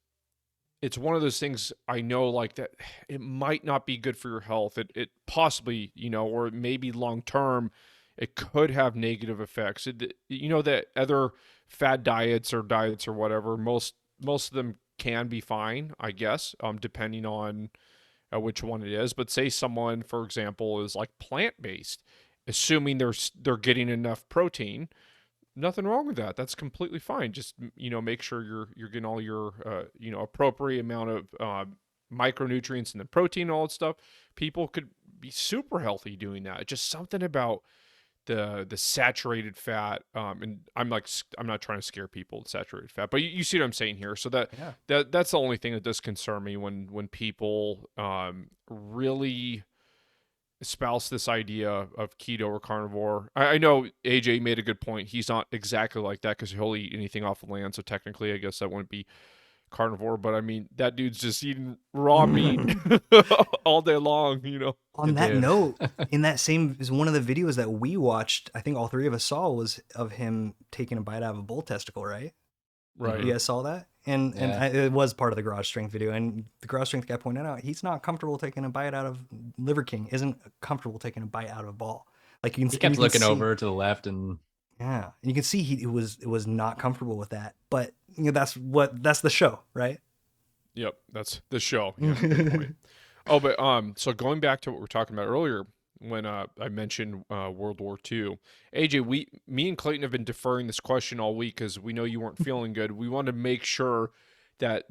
Speaker 1: one of those things. I know, like, that it might not be good for your health. It possibly, you know, or maybe long term it could have negative effects. You know, that other fad diets or whatever, most of them can be fine, I guess, depending on which one it is. But say someone, for example, is like plant-based, assuming they're getting enough protein, nothing wrong with that. That's completely fine. Just, you know, make sure you're getting all your you know, appropriate amount of micronutrients and the protein and all that stuff. People could be super healthy doing that. Just something about the saturated fat, and I'm not trying to scare people with saturated fat, but you see what I'm saying here. So that's the only thing that does concern me when people really espouse this idea of keto or carnivore. I know AJ made a good point. He's not exactly like that because he'll eat anything off the land, so technically I guess that wouldn't be carnivore, but I mean, that dude's just eating raw meat all day long, you know.
Speaker 3: On that note, in that same is one of the videos that we watched, I think all three of us saw, was of him taking a bite out of a bull testicle, right?
Speaker 1: Right.
Speaker 3: You guys saw that? And it was part of the Garage Strength video. And the Garage Strength guy pointed out he's not comfortable taking a bite out of Liver King, isn't comfortable taking a bite out of a ball. Like, you can,
Speaker 2: he kept looking over to the left, and
Speaker 3: yeah, and you can see it was not comfortable with that. But, you know, that's the show, right?
Speaker 1: Yep, that's the show. Yeah, good point. Oh, but so going back to what we were talking about earlier, when I mentioned World War II, AJ, me and Clayton have been deferring this question all week because we know you weren't feeling good. We wanted to make sure that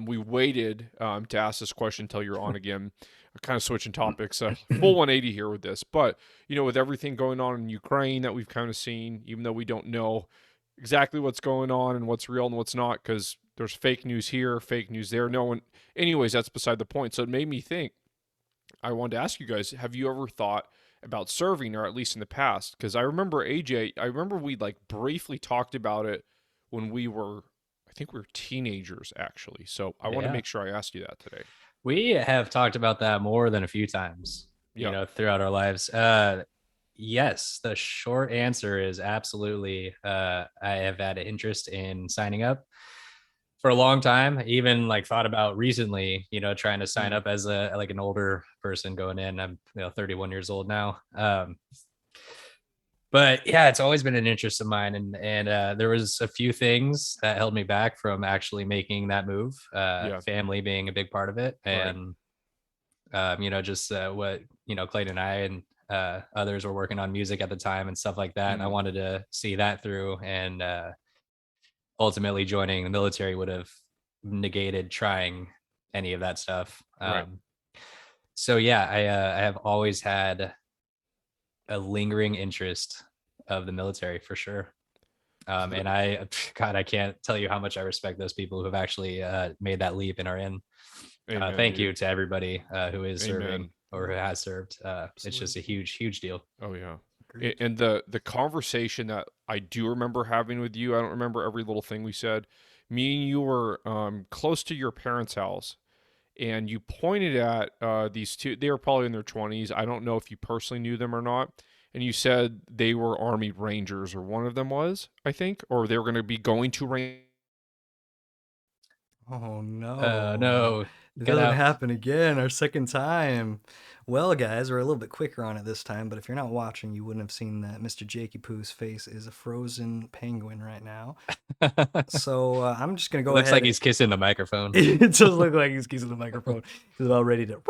Speaker 1: we waited to ask this question until you're on again. Kind of switching topics, full 180 here with this. But, you know, with everything going on in Ukraine that we've kind of seen, even though we don't know exactly what's going on and what's real and what's not, because there's fake news here, fake news there. No one, anyways, that's beside the point. So it made me think. I wanted to ask you guys, have you ever thought about serving, or at least in the past? Because I remember, AJ, we like briefly talked about it when I think we were teenagers, actually. So I want to make sure I ask you that today.
Speaker 2: We have talked about that more than a few times, you know, throughout our lives. Yes, the short answer is absolutely. I have had an interest in signing up. for a long time. Even like thought about recently, trying to sign
Speaker 1: Mm.
Speaker 2: up as an older person going in. I'm 31 years old now. But yeah, it's always been an interest of mine, and there was a few things that held me back from actually making that move.
Speaker 1: Yeah.
Speaker 2: Family being a big part of it,
Speaker 1: Right.
Speaker 2: and just what Clayton and I and others were working on music at the time and stuff like that. And I
Speaker 1: Mm.
Speaker 2: wanted to see that through, and ultimately joining the military would have negated trying any of that stuff.
Speaker 1: Right.
Speaker 2: So yeah, I have always had a lingering interest of the military for sure. And God, I can't tell you how much I respect those people who have actually made that leap and are in.
Speaker 1: Amen,
Speaker 2: Thank you
Speaker 1: dude.
Speaker 2: to everybody who is serving
Speaker 1: Amen.
Speaker 2: or who has served. It's just a
Speaker 3: Absolutely.
Speaker 2: huge, huge deal.
Speaker 1: Oh yeah.
Speaker 3: Agreed.
Speaker 1: And the conversation that I do remember having with you, I don't remember every little thing we said. Me and you were close to your parents' house, and you pointed at these two. They were probably in their 20s. I don't know if you personally knew them or not. And you said they were Army Rangers, or one of them was, I think, or they were going to be going to range.
Speaker 3: Oh no.
Speaker 2: No,
Speaker 3: It
Speaker 2: get
Speaker 3: doesn't
Speaker 2: out.
Speaker 3: happen again. Our second time. Well, guys, we're a little bit quicker on it this time, but if you're not watching, you wouldn't have seen that Mr. Jakey Poo's face is a frozen penguin right now. So I'm just gonna go
Speaker 2: Looks
Speaker 3: ahead.
Speaker 2: like he's kissing the microphone.
Speaker 3: It does look like he's kissing the microphone. He's about ready to.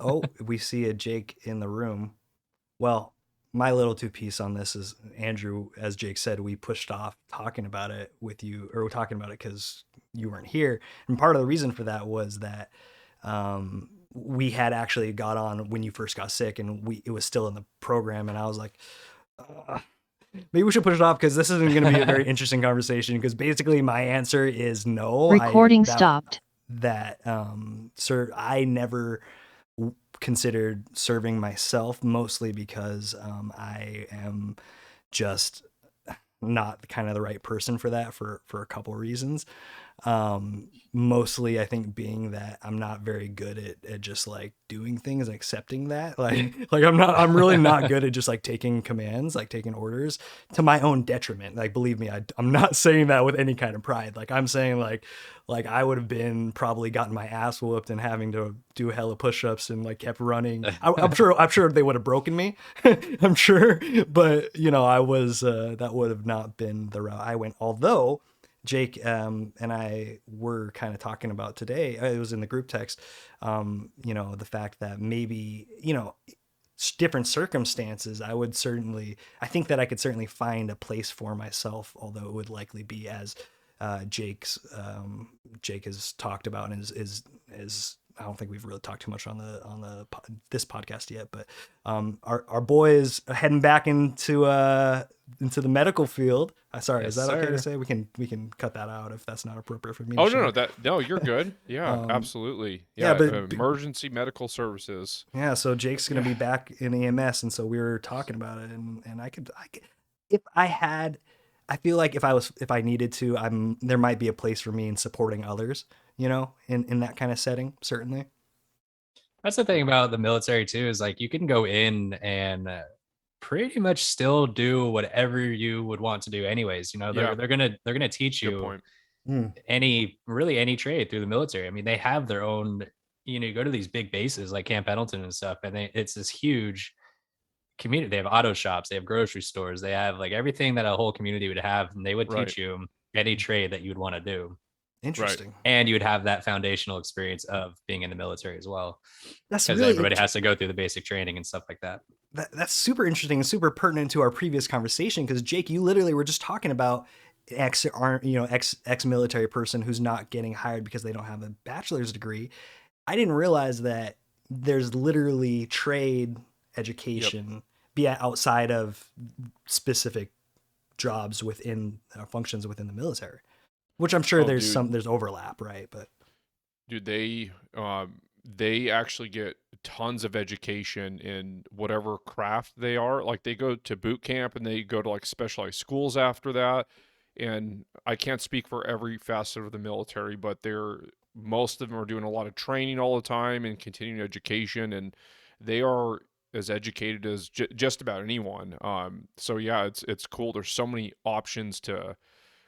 Speaker 3: Oh, we see a Jake in the room. Well, my little two piece on this is Andrew, as Jake said, we pushed off talking about it with you, or we're talking about it because you weren't here. And part of the reason for that was that we had actually got on when you first got sick, and it was still in the program, and I was like, maybe we should push it off because this isn't going to be a very interesting conversation. Because basically, my answer is no.
Speaker 4: Recording stopped.
Speaker 3: Sir, I never considered serving myself, mostly because I am just not kind of the right person for that for a couple reasons. Mostly I think being that I'm not very good at just like doing things and accepting that, like I'm really not good at just like taking commands, like taking orders to my own detriment. Like, believe me, I'm not saying that with any kind of pride. Like, I'm saying like I would have been probably gotten my ass whooped and having to do hella push-ups and like kept running. I'm sure they would have broken me. I'm sure, but I was that would have not been the route I went. Although Jake and I were kind of talking about today, it was in the group text, the fact that maybe, different circumstances, I think that I could certainly find a place for myself, although it would likely be as Jake has talked about and is I don't think we've really talked too much on this podcast yet, but our boy is heading back into the medical field. Sorry,
Speaker 2: Yes,
Speaker 3: is that okay to
Speaker 2: sir.
Speaker 3: say? We can cut that out if that's not appropriate for me.
Speaker 1: Oh
Speaker 3: to
Speaker 1: no,
Speaker 3: share.
Speaker 1: no, you're good. Yeah, absolutely.
Speaker 3: yeah,
Speaker 1: Yeah,
Speaker 3: but
Speaker 1: emergency medical services.
Speaker 3: yeah, so Jake's gonna be back in EMS, and so we were talking about it, and I could if I had. I feel like if I needed to, there might be a place for me in supporting others, in that kind of setting, certainly.
Speaker 2: That's the thing about the military too, is like you can go in and pretty much still do whatever you would want to do anyways.
Speaker 1: Yeah.
Speaker 2: They're gonna teach
Speaker 1: Good
Speaker 2: you
Speaker 1: point.
Speaker 2: any trade through the military. I mean, they have their own, you go to these big bases like Camp Pendleton and stuff, and it's this huge community. They have auto shops, they have grocery stores, they have like everything that a whole community would have, and they would
Speaker 1: Right.
Speaker 2: teach you any trade that you'd want to do.
Speaker 3: Interesting.
Speaker 2: And you would have that foundational experience of being in the military as well.
Speaker 3: That's
Speaker 2: Because
Speaker 3: really
Speaker 2: everybody has to go through the basic training and stuff like that.
Speaker 3: That's super interesting and super pertinent to our previous conversation, because Jake, you literally were just talking about ex military person who's not getting hired because they don't have a bachelor's degree. I didn't realize that there's literally trade education be outside of specific jobs within functions within the military, which I'm sure there's overlap, right? But
Speaker 1: dude, they actually get tons of education in whatever craft they are. Like, they go to boot camp and they go to like specialized schools after that. And I can't speak for every facet of the military, but most of them are doing a lot of training all the time and continuing education, and they are as educated as just about anyone. So yeah, it's cool. There's so many options to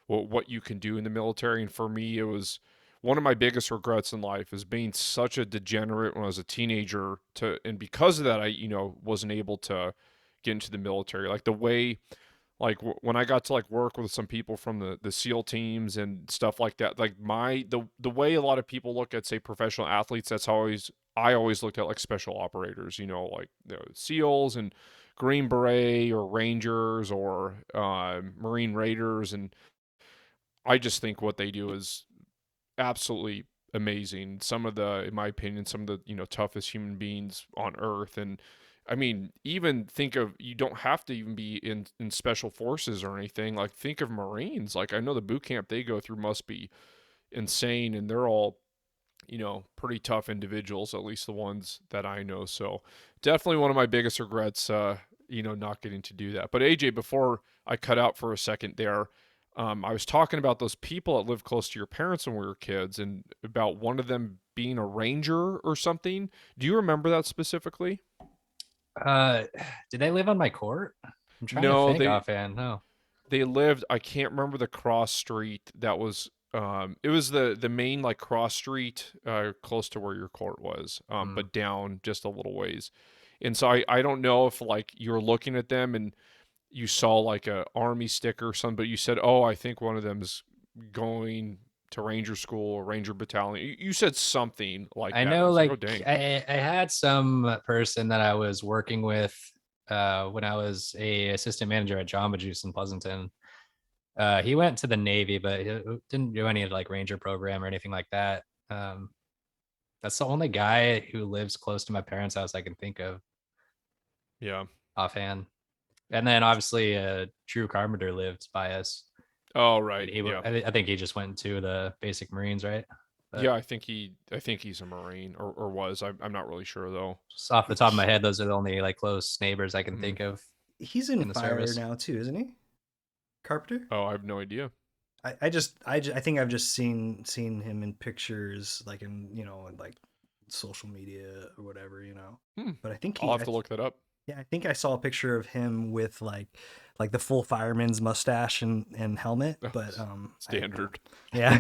Speaker 1: what you can do in the military. And for me, it was one of my biggest regrets in life is being such a degenerate when I was a teenager and because of that, I, wasn't able to get into the military. Like the way, like when I got to like work with some people from the SEAL teams and stuff like that, like the way a lot of people look at, say, professional athletes, I always looked at like special operators, like SEALs and Green Beret or Rangers or Marine Raiders, and I just think what they do is absolutely amazing. In my opinion, some of the toughest human beings on earth. And I mean, even think of, you don't have to even be in special forces or anything. Like think of Marines. Like I know the boot camp they go through must be insane, and they're all pretty tough individuals, at least the ones that I know. So definitely one of my biggest regrets, not getting to do that. But AJ, before I cut out for a second there, I was talking about those people that lived close to your parents when we were kids, and about one of them being a ranger or something. Do you remember that specifically?
Speaker 2: Uh, did they live on my court? I'm trying to
Speaker 1: No,
Speaker 2: think
Speaker 1: they
Speaker 2: offhand. No.
Speaker 1: they lived, I can't remember the cross street that was, it was the main like cross street close to where your court was,
Speaker 2: Hmm.
Speaker 1: but down just a little ways. And so I don't know if like you were looking at them and you saw like a army sticker or something, but you said, oh, I think one of them is going to ranger school or ranger battalion. You said something like
Speaker 2: I
Speaker 1: that, and I
Speaker 2: know,
Speaker 1: was like,
Speaker 2: like
Speaker 1: oh dang.
Speaker 2: I had some person that I was working with when I was a assistant manager at Jamba Juice in Pleasanton. He went to the Navy, but he didn't do any like Ranger program or anything like that. Um, that's the only guy who lives close to my parents' house I can think of
Speaker 1: Yeah.
Speaker 2: offhand. And then obviously, Drew Carpenter lived by us.
Speaker 1: Oh
Speaker 2: But
Speaker 1: right. Yeah.
Speaker 2: I think he just went to the basic Marines, right? But
Speaker 1: Yeah, I think he's a Marine, or was. I'm not really sure though.
Speaker 2: just off the top of my head, those are the only like close neighbors I can
Speaker 1: Mhm.
Speaker 2: think of
Speaker 3: He's in
Speaker 2: in the
Speaker 3: fire
Speaker 2: service.
Speaker 3: now too, isn't he? Carpenter.
Speaker 1: Oh, I have no idea.
Speaker 3: I think I've just seen him in pictures, like in in like social media or whatever,
Speaker 1: Hmm.
Speaker 3: But I think
Speaker 1: I'll have to look that up.
Speaker 3: yeah, I think I saw a picture of him with like the full fireman's mustache and helmet.
Speaker 1: Oh,
Speaker 3: But
Speaker 1: standard.
Speaker 3: yeah.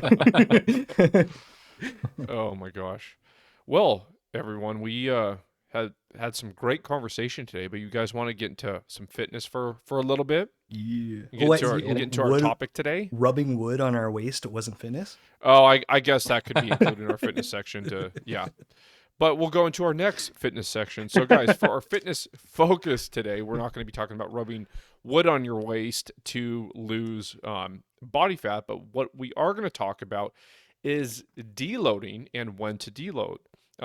Speaker 1: Oh my gosh. Well, everyone, we had some great conversation today, but you guys want to get into some fitness for a little bit?
Speaker 3: Yeah.
Speaker 1: Get
Speaker 3: Oh, wait,
Speaker 1: into get into our
Speaker 3: wood
Speaker 1: topic today.
Speaker 3: rubbing wood on our waist wasn't fitness.
Speaker 1: Oh, I guess that could be included in our fitness section to yeah. But we'll go into our next fitness section. So, guys, for our fitness focus today, we're not going to be talking about rubbing wood on your waist to lose body fat. But what we are going to talk about is deloading and when to deload.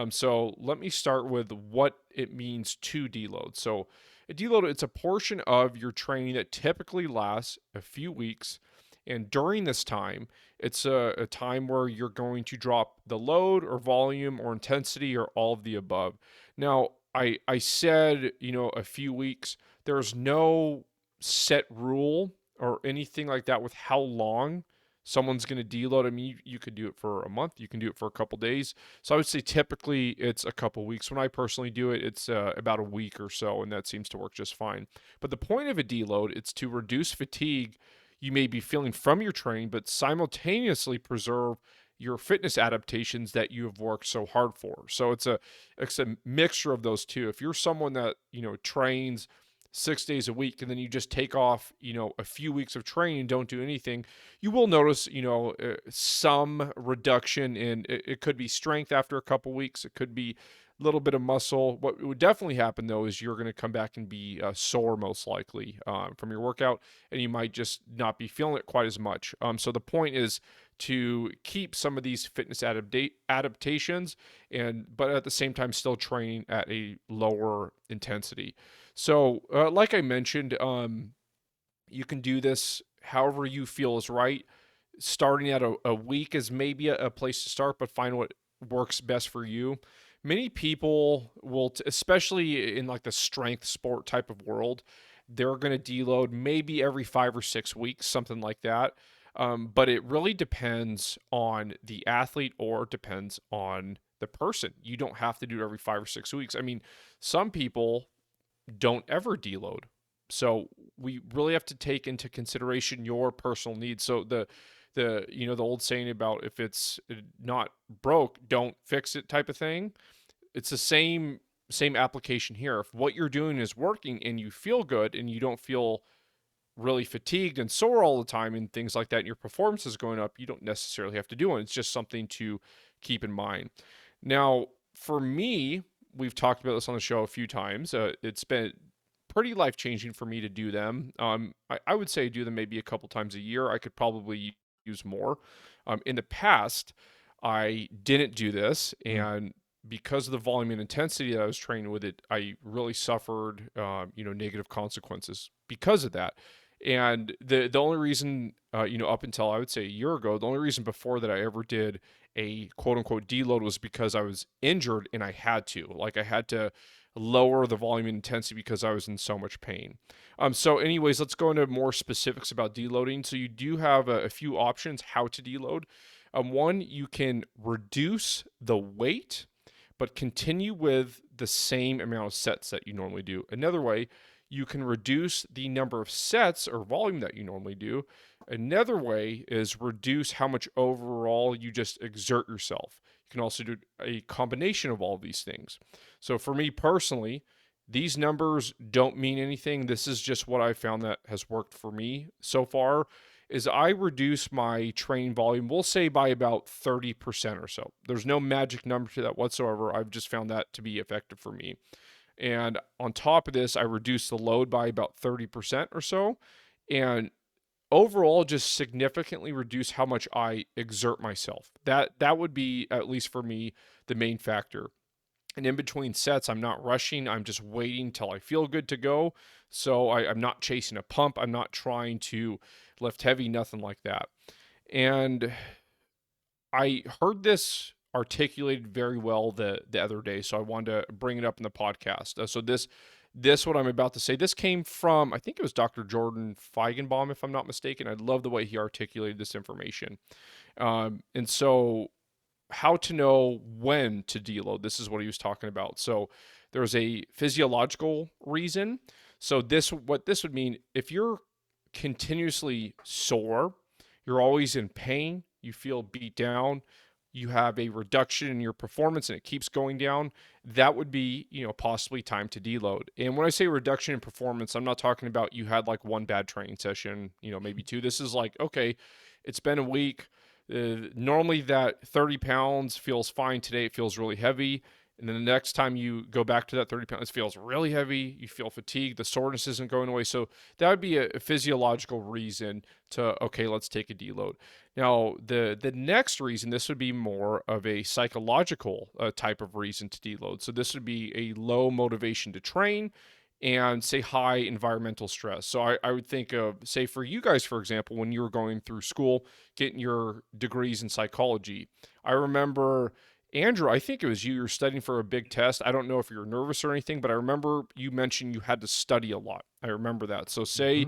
Speaker 1: So, let me start with what it means to deload. So, a deload, it's a portion of your training that typically lasts a few weeks. And during this time, it's a time where you're going to drop the load or volume or intensity or all of the above. Now, I said, a few weeks. There's no set rule or anything like that with how long someone's going to deload. I mean, you could do it for a month, you can do it for a couple days. So I would say typically it's a couple weeks. When I personally do it, it's about a week or so, and that seems to work just fine. But the point of a deload, it's to reduce fatigue you may be feeling from your training, but simultaneously preserve your fitness adaptations that you have worked so hard for. So it's a mixture of those two. If you're someone that trains 6 days a week and then you just take off a few weeks of training and don't do anything, you will notice some reduction in it could be strength after a couple weeks, it could be a little bit of muscle. What would definitely happen though is you're going to come back and be sore most likely from your workout, and you might just not be feeling it quite as much. So the point is to keep some of these fitness adaptations, but at the same time still training at a lower intensity. So like I mentioned, you can do this however you feel is right. Starting at a week is maybe a place to start, but find what works best for you. Many people will, especially in like the strength sport type of world, they're going to deload maybe every 5 or 6 weeks, something like that. But it really depends on the athlete or depends on the person. You don't have to do it every 5 or 6 weeks. I mean, some people don't ever deload. So we really have to take into consideration your personal needs. So the the old saying about if it's not broke, don't fix it type of thing. It's the same application here. If what you're doing is working and you feel good and you don't feel really fatigued and sore all the time and things like that, and your performance is going up, you don't necessarily have to do it. It's just something to keep in mind. Now, for me, we've talked about this on the show a few times. It's been pretty life changing for me to do them. I would say I do them maybe a couple times a year. I could probably use more. In the past, I didn't do this, and because of the volume and intensity that I was training with it, I really suffered, negative consequences because of that. And the only reason, up until I would say a year ago, the only reason before that I ever did a quote unquote deload was because I was injured and I had to. Like I had to lower the volume and intensity because I was in so much pain. So anyways, let's go into more specifics about deloading. So you do have a few options how to deload. One, you can reduce the weight, but continue with the same amount of sets that you normally do. Another way, you can reduce the number of sets or volume that you normally do. Another way is reduce how much overall you just exert yourself. You can also do a combination of all of these things. So for me personally, these numbers don't mean anything. This is just what I found that has worked for me so far is I reduce my training volume, we'll say by about 30% or so. There's no magic number to that whatsoever. I've just found that to be effective for me. And on top of this, I reduced the load by about 30% or so. And overall, just significantly reduce how much I exert myself. That would be, at least for me, the main factor. And in between sets, I'm not rushing. I'm just waiting till I feel good to go. So I'm not chasing a pump. I'm not trying to lift heavy, nothing like that. And I heard this articulated very well the other day, so I wanted to bring it up in the podcast. So this what I'm about to say, this came from, I think it was Dr. Jordan Feigenbaum, if I'm not mistaken. I love the way he articulated this information. And so how to know when to deload, this is what he was talking about. So there's a physiological reason. So what this would mean, if you're continuously sore, you're always in pain, you feel beat down, you have a reduction in your performance and it keeps going down, that would be, possibly time to deload. And when I say reduction in performance, I'm not talking about you had like one bad training session, maybe two. This is like, okay, it's been a week. Normally that 30 pounds feels fine. Today it feels really heavy. And then the next time you go back to that 30 pounds, it feels really heavy. You feel fatigued. The soreness isn't going away. So that would be a physiological reason to, okay, let's take a deload. Now, the next reason, this would be more of a psychological type of reason to deload. So this would be a low motivation to train and say high environmental stress. So I would think of, say for you guys, for example, when you were going through school, getting your degrees in psychology. I remember, Andrew, I think it was you were studying for a big test. I don't know if you're nervous or anything, but I remember you mentioned you had to study a lot. I remember that. So say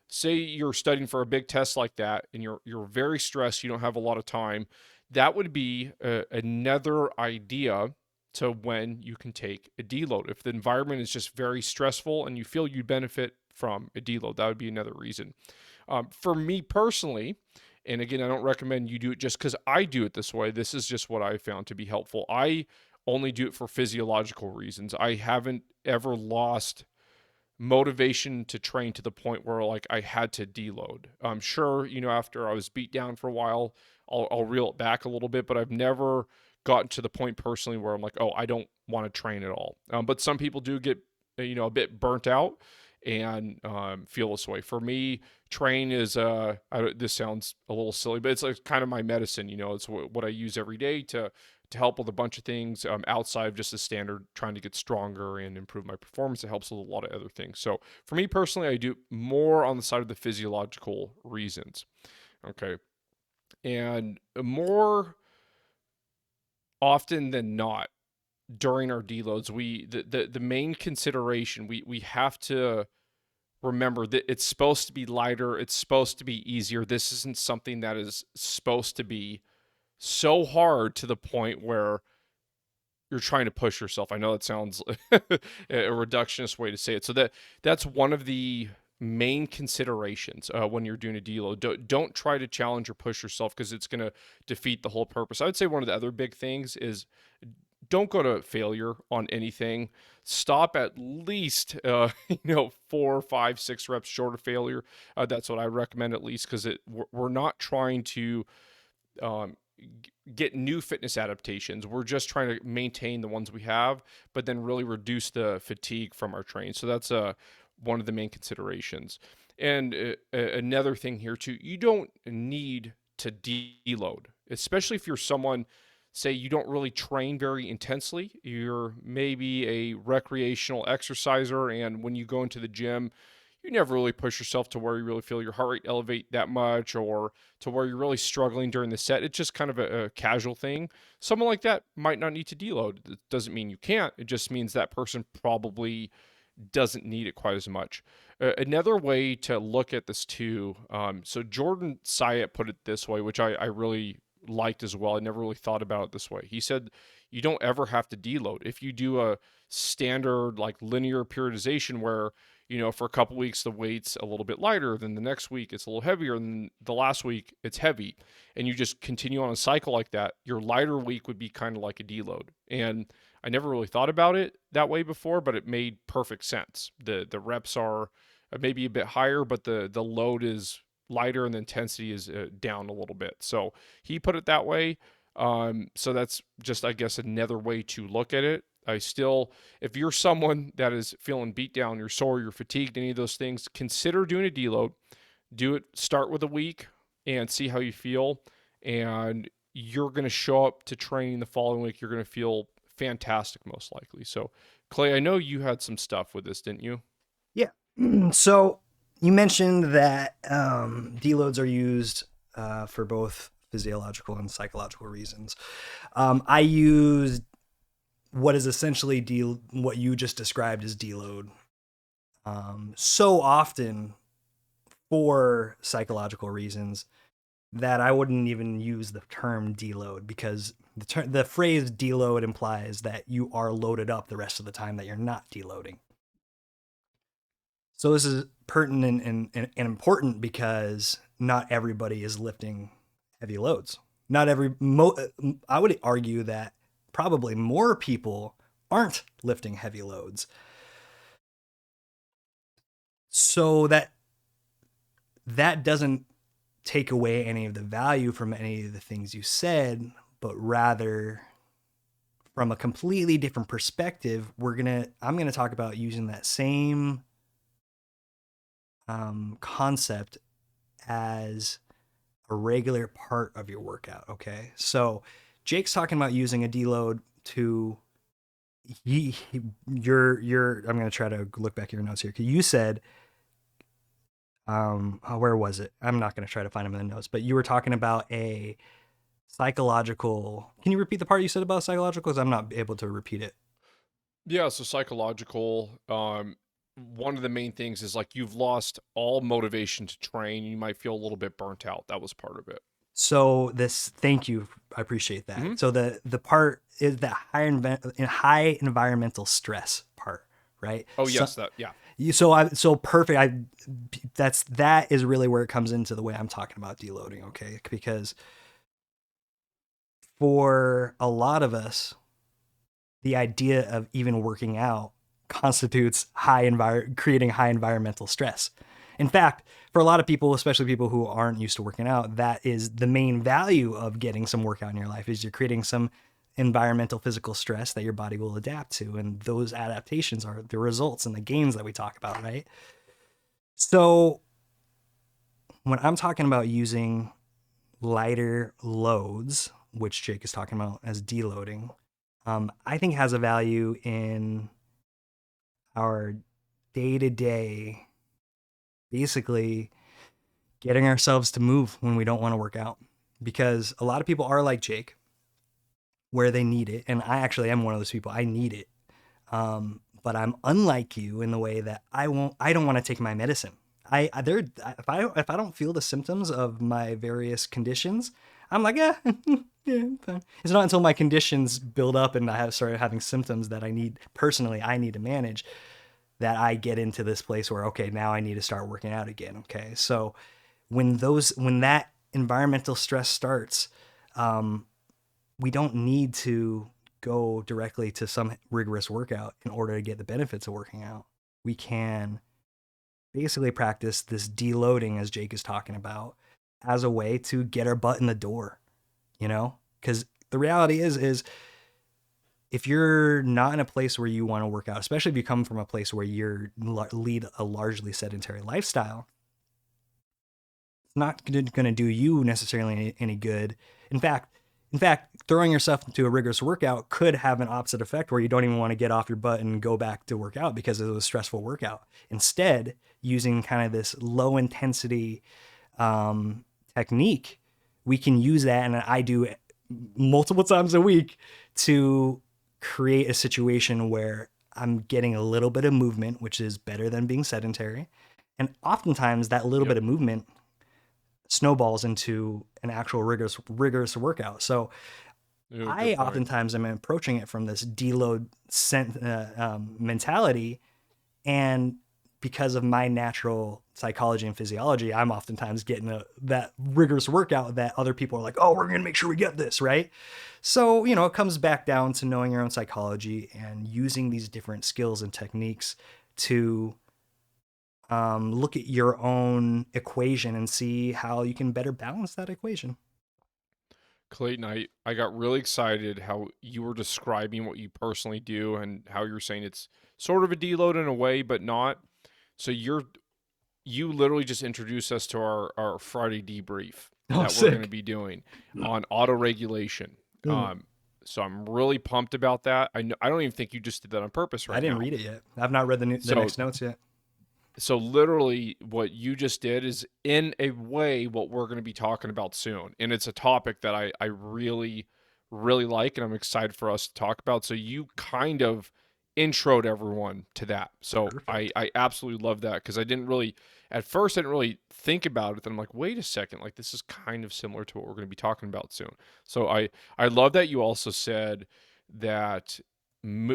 Speaker 1: you're studying for a big test like that and you're very stressed, you don't have a lot of time. That would be another idea to when you can take a deload. If the environment is just very stressful and you feel you benefit from a deload, that would be another reason. For me personally, and again, I don't recommend you do it just because I do it this way. This is just what I found to be helpful. I only do it for physiological reasons. I haven't ever lost motivation to train to the point where like I had to deload. I'm sure, after I was beat down for a while, I'll reel it back a little bit, but I've never gotten to the point personally where I'm like, oh, I don't want to train at all. But some people do get, a bit burnt out and feel this way. For me, train is, this sounds a little silly, but it's like kind of my medicine. It's what I use every day to help with a bunch of things outside of just the standard trying to get stronger and improve my performance. It helps with a lot of other things. So for me personally, I do more on the side of the physiological reasons. Okay. And more often than not, during our deloads, the main consideration, we have to remember that it's supposed to be lighter, it's supposed to be easier. This isn't something that is supposed to be so hard to the point where you're trying to push yourself. I know that sounds a reductionist way to say it. So that's one of the main considerations when you're doing a deload. Don't try to challenge or push yourself because it's going to defeat the whole purpose. I would say one of the other big things is don't go to failure on anything. Stop at least 4, 5, 6 reps short of failure. That's what I recommend at least, because we're not trying to um, get new fitness adaptations. We're just trying to maintain the ones we have, but then really reduce the fatigue from our training. So that's one of the main considerations. And another thing here too, you don't need to deload, especially if you're someone, say you don't really train very intensely. You're maybe a recreational exerciser, and when you go into the gym, you never really push yourself to where you really feel your heart rate elevate that much, or to where you're really struggling during the set. It's just kind of a casual thing. Someone like that might not need to deload. It doesn't mean you can't. It just means that person probably doesn't need it quite as much. Another way to look at this too, so Jordan Syatt put it this way, which I really liked as well. I never really thought about it this way. He said you don't ever have to deload. If you do a standard like linear periodization where, for a couple weeks the weight's a little bit lighter, then the next week it's a little heavier, and the last week it's heavy, and you just continue on a cycle like that, your lighter week would be kind of like a deload. And I never really thought about it that way before, but it made perfect sense. The reps are maybe a bit higher, but the load is lighter and the intensity is down a little bit. So he put it that way. So that's just, I guess, another way to look at it. If you're someone that is feeling beat down, you're sore, you're fatigued, any of those things, consider doing a deload. Start with a week and see how you feel. And you're going to show up to training the following week. You're going to feel fantastic, most likely. So Clay, I know you had some stuff with this, didn't you?
Speaker 3: Yeah. So you mentioned that deloads are used for both physiological and psychological reasons. I used what is essentially what you just described as deload so often for psychological reasons that I wouldn't even use the term deload, because the phrase deload implies that you are loaded up the rest of the time that you're not deloading. So this is pertinent and important because not everybody is lifting heavy loads. I would argue that probably more people aren't lifting heavy loads. So that doesn't take away any of the value from any of the things you said, but rather from a completely different perspective, I'm gonna talk about using that same concept as a regular part of your workout. Okay, so Jake's talking about using a deload to I'm gonna try to look back at your notes here, because you said where was it? I'm not gonna try to find them in the notes, but you were talking about a psychological. Can you repeat the part you said about psychological? Because I'm not able to repeat it.
Speaker 1: Yeah, so psychological, one of the main things is like you've lost all motivation to train. You might feel a little bit burnt out. That was part of it.
Speaker 3: So thank you. I appreciate that.
Speaker 1: Mm-hmm.
Speaker 3: So the part is that high environmental stress part, right?
Speaker 1: Oh yes,
Speaker 3: so,
Speaker 1: yeah.
Speaker 3: So perfect. That is really where it comes into the way I'm talking about deloading. Okay, because for a lot of us, the idea of even working out constitutes creating high environmental stress. In fact, for a lot of people, especially people who aren't used to working out, that is the main value of getting some workout in your life, is you're creating some environmental physical stress that your body will adapt to. And those adaptations are the results and the gains that we talk about, right? So when I'm talking about using lighter loads, which Jake is talking about as deloading, I think has a value in our day-to-day, basically getting ourselves to move when we don't want to work out. Because a lot of people are like Jake, where they need it. And I actually am one of those people. I need it. But I'm unlike you in the way that I don't want to take my medicine. If I don't feel the symptoms of my various conditions, I'm like, Yeah, I'm fine. It's not until my conditions build up and I have started having symptoms that I need to manage, that I get into this place where, okay, now I need to start working out again. Okay. So when that environmental stress starts, we don't need to go directly to some rigorous workout in order to get the benefits of working out. We can basically practice this deloading, as Jake is talking about, as a way to get our butt in the door, you know? Because the reality is if you're not in a place where you want to work out, especially if you come from a place where you lead a largely sedentary lifestyle, it's not going to do you necessarily any good. In fact, throwing yourself into a rigorous workout could have an opposite effect where you don't even want to get off your butt and go back to work out because it was a stressful workout. Instead, using kind of this low intensity technique, we can use that, and I do multiple times a week, to create a situation where I'm getting a little bit of movement, which is better than being sedentary. And oftentimes that little bit of movement snowballs into an actual rigorous workout. So
Speaker 1: Ooh,
Speaker 3: I
Speaker 1: good point.
Speaker 3: oftentimes am approaching it from this deload mentality, and because of my natural psychology and physiology, I'm oftentimes getting that rigorous workout that other people are like, oh, we're going to make sure we get this, right? So, it comes back down to knowing your own psychology and using these different skills and techniques to look at your own equation and see how you can better balance that equation.
Speaker 1: Clayton, I got really excited how you were describing what you personally do and how you're saying it's sort of a deload in a way, but not. So you literally just introduced us to our Friday debrief
Speaker 3: Oh,
Speaker 1: that we're going to
Speaker 3: sick.
Speaker 1: be doing on auto regulation.
Speaker 3: Mm.
Speaker 1: So I'm really pumped about that. I don't even think you just did that on purpose
Speaker 3: I
Speaker 1: right
Speaker 3: didn't
Speaker 1: now.
Speaker 3: read it yet. I've not read the
Speaker 1: So
Speaker 3: next notes yet.
Speaker 1: so literally what you just did is in a way what we're going to be talking about soon. And it's a topic that I really, really like and I'm excited for us to talk about. So you kind of introed everyone to that. So
Speaker 3: Perfect.
Speaker 1: I absolutely love that because at first I didn't really think about it. Then I'm like, wait a second, like this is kind of similar to what we're going to be talking about soon. So I love that you also said that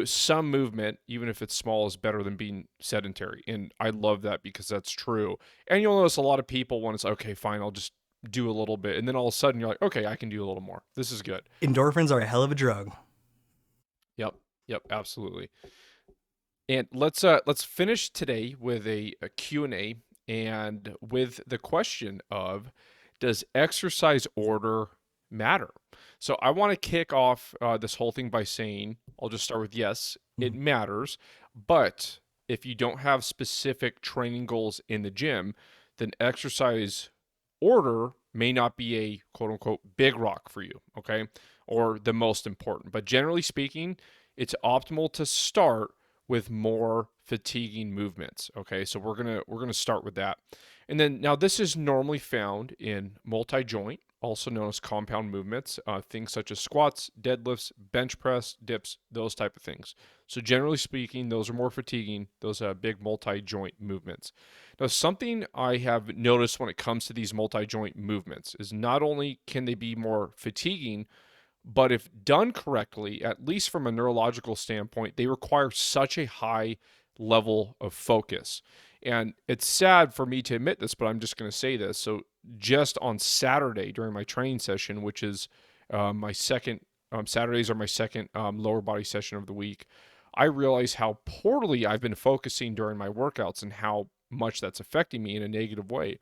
Speaker 1: some movement, even if it's small, is better than being sedentary. And I love that because that's true. And you'll notice a lot of people when it's okay, fine, I'll just do a little bit. And then all of a sudden you're like, okay, I can do a little more. This is good.
Speaker 3: Endorphins are a hell of a drug.
Speaker 1: Yep. Yep. Absolutely. And let's finish today with a Q&A and with the question of, does exercise order matter? So I want to kick off this whole thing by saying, I'll just start with yes, it matters. But if you don't have specific training goals in the gym, then exercise order may not be a quote unquote big rock for you, okay? Or the most important. But generally speaking, it's optimal to start with more fatiguing movements, okay? So we're going to start with that. And then now this is normally found in multi-joint, also known as compound movements, things such as squats, deadlifts, bench press, dips, those type of things. So generally speaking, those are more fatiguing, those big multi-joint movements. Now, something I have noticed when it comes to these multi-joint movements is not only can they be more fatiguing, but if done correctly, at least from a neurological standpoint, they require such a high level of focus. And it's sad for me to admit this, but I'm just going to say this. So just on Saturday during my training session, which is my second, Saturdays are my second lower body session of the week, I realize how poorly I've been focusing during my workouts and how much that's affecting me in a negative way.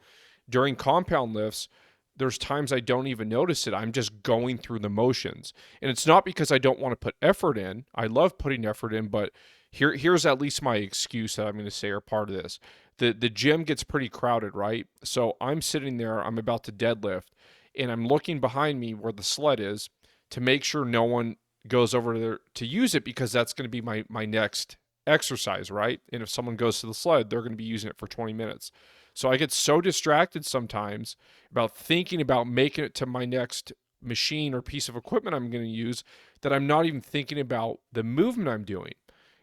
Speaker 1: During compound lifts, there's times I don't even notice it. I'm just going through the motions. And it's not because I don't want to put effort in. I love putting effort in, but here's at least my excuse that I'm going to say are part of this. The gym gets pretty crowded, right? So I'm sitting there, I'm about to deadlift, and I'm looking behind me where the sled is to make sure no one goes over there to use it because that's going to be my next exercise, right? And if someone goes to the sled, they're going to be using it for 20 minutes. So I get so distracted sometimes about thinking about making it to my next machine or piece of equipment I'm going to use that I'm not even thinking about the movement I'm doing.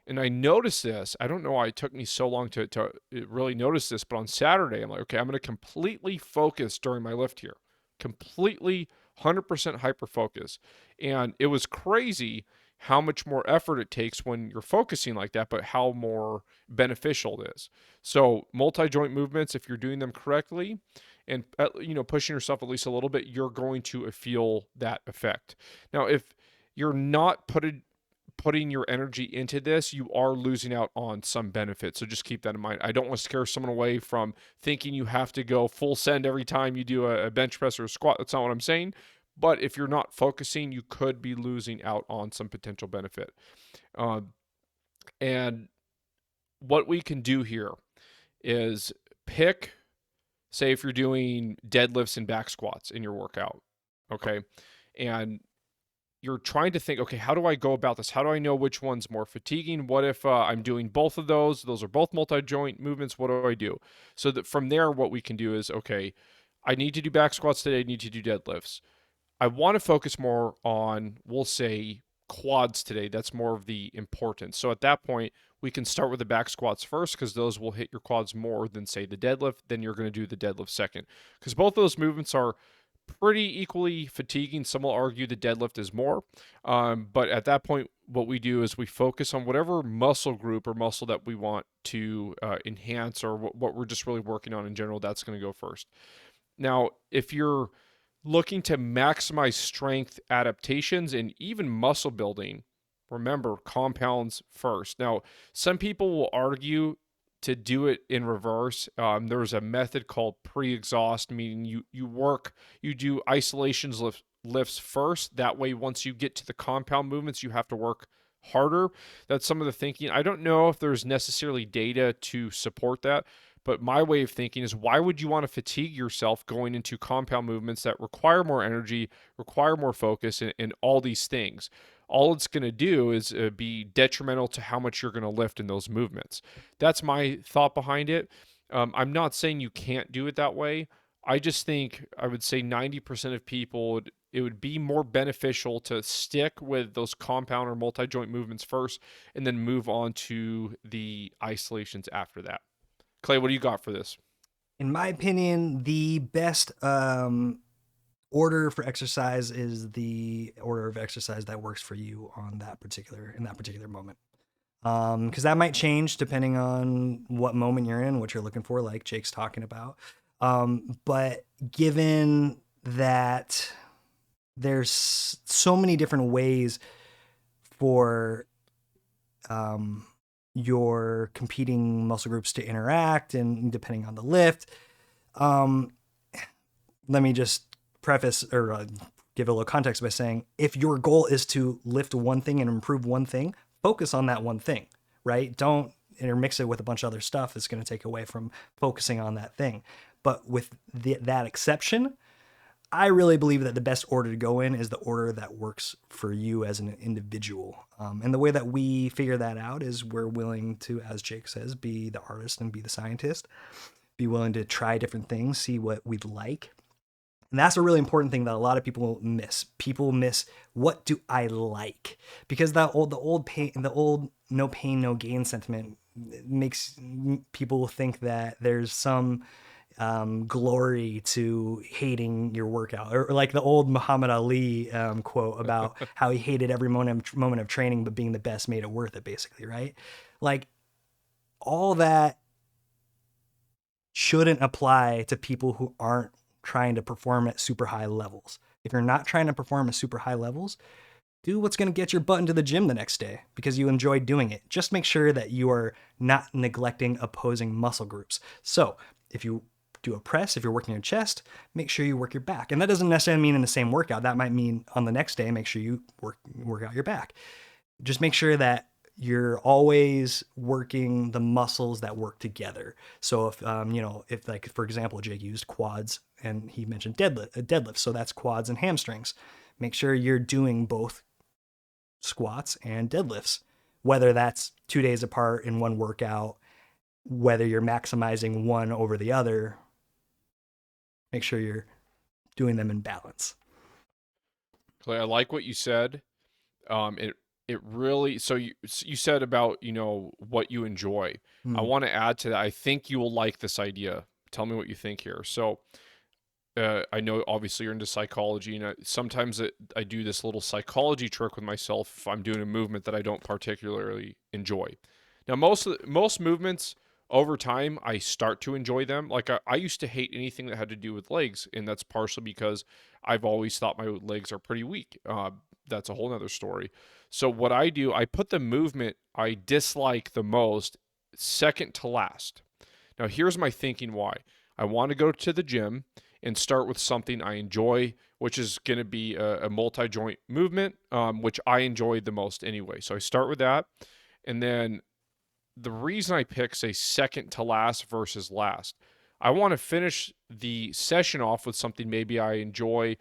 Speaker 1: And I noticed this. I don't know why it took me so long to really notice this, but on Saturday, I'm like, okay, I'm going to completely focus during my lift here. Completely 100% hyper focus. And it was crazy how much more effort it takes when you're focusing like that, but how more beneficial it is. So multi-joint movements, if you're doing them correctly and pushing yourself at least a little bit, you're going to feel that effect. Now, if you're not putting your energy into this, you are losing out on some benefits. So just keep that in mind. I don't want to scare someone away from thinking you have to go full send every time you do a bench press or a squat. That's not what I'm saying. But if you're not focusing, you could be losing out on some potential benefit. And what we can do here is pick, say, if you're doing deadlifts and back squats in your workout, okay? And you're trying to think, okay, how do I go about this? How do I know which one's more fatiguing? What if I'm doing both of those? Those are both multi-joint movements. What do I do? So that from there, what we can do is, okay, I need to do back squats today. I need to do deadlifts. I want to focus more on, we'll say, quads today. That's more of the importance. So at that point, we can start with the back squats first because those will hit your quads more than, say, the deadlift. Then you're going to do the deadlift second because both those movements are pretty equally fatiguing. Some will argue the deadlift is more. But at that point, what we do is we focus on whatever muscle group or muscle that we want to enhance or what we're just really working on in general. That's going to go first. Now, if you're looking to maximize strength adaptations and even muscle building, remember compounds first. Now, some people will argue to do it in reverse. There's a method called pre-exhaust, meaning you do isolations lifts first. That way, once you get to the compound movements, you have to work harder. That's some of the thinking. I don't know if there's necessarily data to support that. But my way of thinking is, why would you want to fatigue yourself going into compound movements that require more energy, require more focus, and all these things? All it's going to do is be detrimental to how much you're going to lift in those movements. That's my thought behind it. I'm not saying you can't do it that way. I just think I would say 90% of people, it would be more beneficial to stick with those compound or multi-joint movements first and then move on to the isolations after that. Clay, what do you got for this?
Speaker 3: In my opinion, the best order for exercise is the order of exercise that works for you in that particular moment. Because that might change depending on what moment you're in, what you're looking for, like Jake's talking about. But given that there's so many different ways for your competing muscle groups to interact, and depending on the lift, let me just preface or give a little context by saying, if your goal is to lift one thing and improve one thing, focus on that one thing, right? Don't intermix it with a bunch of other stuff that's going to take away from focusing on that thing. But with that exception, I really believe that the best order to go in is the order that works for you as an individual. And the way that we figure that out is we're willing to, as Jake says, be the artist and be the scientist, be willing to try different things, see what we'd like. And that's a really important thing that a lot of people miss. People miss, what do I like? Because the old pain, the old no pain, no gain sentiment makes people think that there's some glory to hating your workout, or like the old Muhammad Ali quote about how he hated every moment of training, but being the best made it worth it, basically, right? Like, all that shouldn't apply to people who aren't trying to perform at super high levels. If you're not trying to perform at super high levels, do what's going to get your butt into the gym the next day because you enjoy doing it. Just make sure that you are not neglecting opposing muscle groups. So if you do a press, if you're working your chest, make sure you work your back. And that doesn't necessarily mean in the same workout. That might mean on the next day, make sure you work out your back. Just make sure that you're always working the muscles that work together. So if like, for example, Jake used quads and he mentioned deadlift. So that's quads and hamstrings. Make sure you're doing both squats and deadlifts, whether that's 2 days apart in one workout, whether you're maximizing one over the other. Make sure you're doing them in balance.
Speaker 1: Clay, I like what you said. It really, so you said about, what you enjoy. I want to add to that. I think you will like this idea. Tell me what you think here. So I know obviously you're into psychology, and sometimes I do this little psychology trick with myself if I'm doing a movement that I don't particularly enjoy. Now, most movements over time, I start to enjoy them. Like I used to hate anything that had to do with legs, and that's partially because I've always thought my legs are pretty weak. That's a whole nother story. So what I do, I put the movement I dislike the most second to last. Now, here's my thinking why. I want to go to the gym and start with something I enjoy, which is going to be a multi joint movement, which I enjoy the most anyway. So I start with that. And then the reason I pick, say, second to last versus last, I want to finish the session off with something maybe I enjoy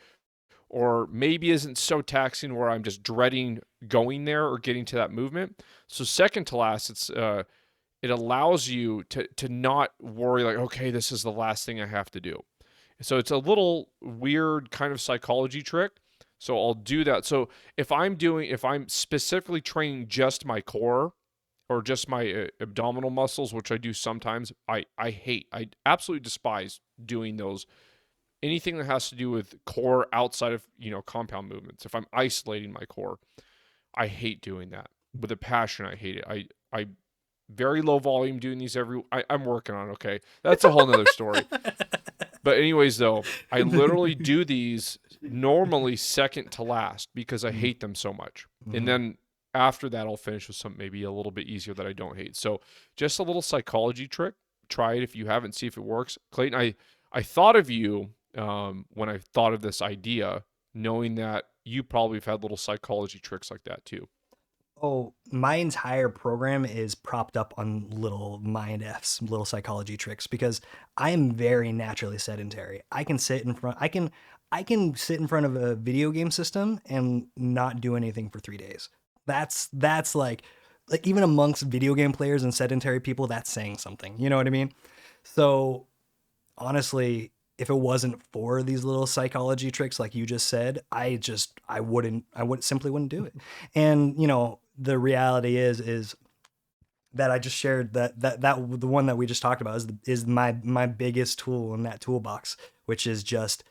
Speaker 1: or maybe isn't so taxing where I'm just dreading going there or getting to that movement. So second to last, it allows you to not worry like, okay, this is the last thing I have to do. So it's a little weird kind of psychology trick. So I'll do that. So if I'm specifically training just my core or just my abdominal muscles, which I do sometimes, I absolutely despise doing those. Anything that has to do with core outside of, compound movements. If I'm isolating my core, I hate doing that with a passion. I hate it. I very low volume doing these I'm working on it, okay? That's a whole nother story. But anyways, though, I literally do these normally second to last because I hate them so much. And then after that, I'll finish with something maybe a little bit easier that I don't hate. So just a little psychology trick. Try it if you haven't, see if it works. Clayton, I thought of you when I thought of this idea, knowing that you probably have had little psychology tricks like that too.
Speaker 3: Oh, my entire program is propped up on little mind F's, little psychology tricks, because I am very naturally sedentary. I can sit in front of a video game system and not do anything for 3 days. That's like even amongst video game players and sedentary people, that's saying something. You know what I mean? So honestly, if it wasn't for these little psychology tricks like you just said, I would simply wouldn't do it. And the reality is that I just shared that the one that we just talked about is my biggest tool in that toolbox, which is just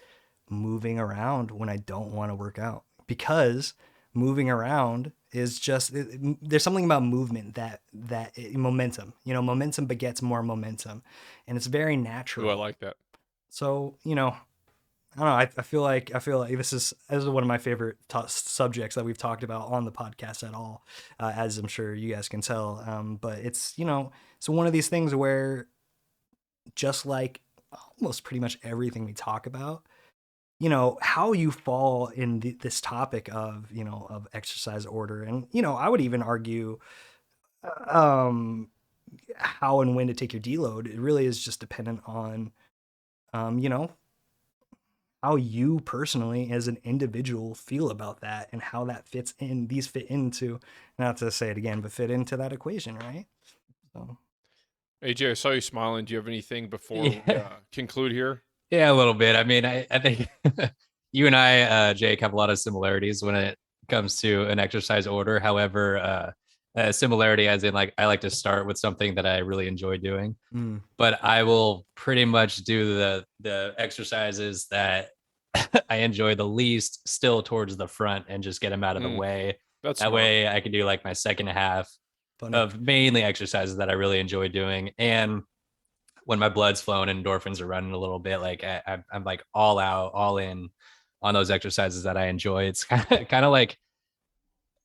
Speaker 3: moving around when I don't want to work out, because moving around is just there's something about movement momentum, momentum begets more momentum, and it's very natural.
Speaker 1: Ooh, I like that.
Speaker 3: So I don't know. I feel like this is one of my favorite subjects that we've talked about on the podcast at all, as I'm sure you guys can tell. But it's it's one of these things where, just like almost pretty much everything we talk about, how you fall in this topic of of exercise order, and I would even argue, um, how and when to take your deload. It really is just dependent on, um, you know how you personally as an individual feel about that, and how that fit into, not to say it again, but fit into that equation, right? So
Speaker 1: AJ, I saw you smiling. Do you have anything before we
Speaker 2: Yeah.
Speaker 1: conclude here?
Speaker 2: Yeah, a little bit. I mean, I think you and I, Jake, have a lot of similarities when it comes to an exercise order. However, a similarity as in like I like to start with something that I really enjoy doing, but I will pretty much do the exercises that I enjoy the least still towards the front and just get them out of the way.
Speaker 1: That's
Speaker 2: That
Speaker 1: smart.
Speaker 2: way I can do like my second half
Speaker 3: funny.
Speaker 2: of mainly exercises that I really enjoy doing. And when my blood's flowing and endorphins are running a little bit, like I'm like all out, all in on those exercises that I enjoy. It's kind of like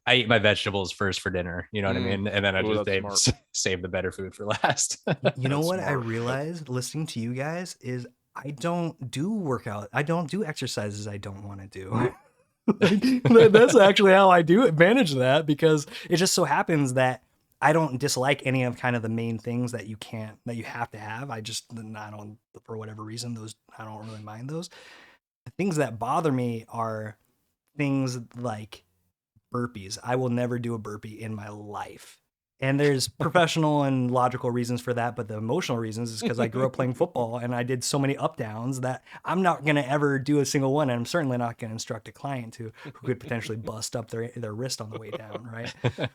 Speaker 2: I eat my vegetables first for dinner, you know what I mean? And then I
Speaker 1: Ooh,
Speaker 2: just
Speaker 1: that's smart.
Speaker 2: save the better food for last.
Speaker 3: You know
Speaker 1: That's
Speaker 3: what I
Speaker 1: smart.
Speaker 3: realized listening to you guys is I don't do workout. I don't do exercises I don't want to do. That's actually how I do it, manage that, because it just so happens that I don't dislike any of kind of the main things that you have to have. I don't, for whatever reason, those, I don't really mind those. The things that bother me are things like burpees. I will never do a burpee in my life. And there's professional and logical reasons for that, but the emotional reasons is because I grew up playing football and I did so many up downs that I'm not going to ever do a single one. And I'm certainly not going to instruct a client who could potentially bust up their wrist on the way down, right?
Speaker 1: AJ,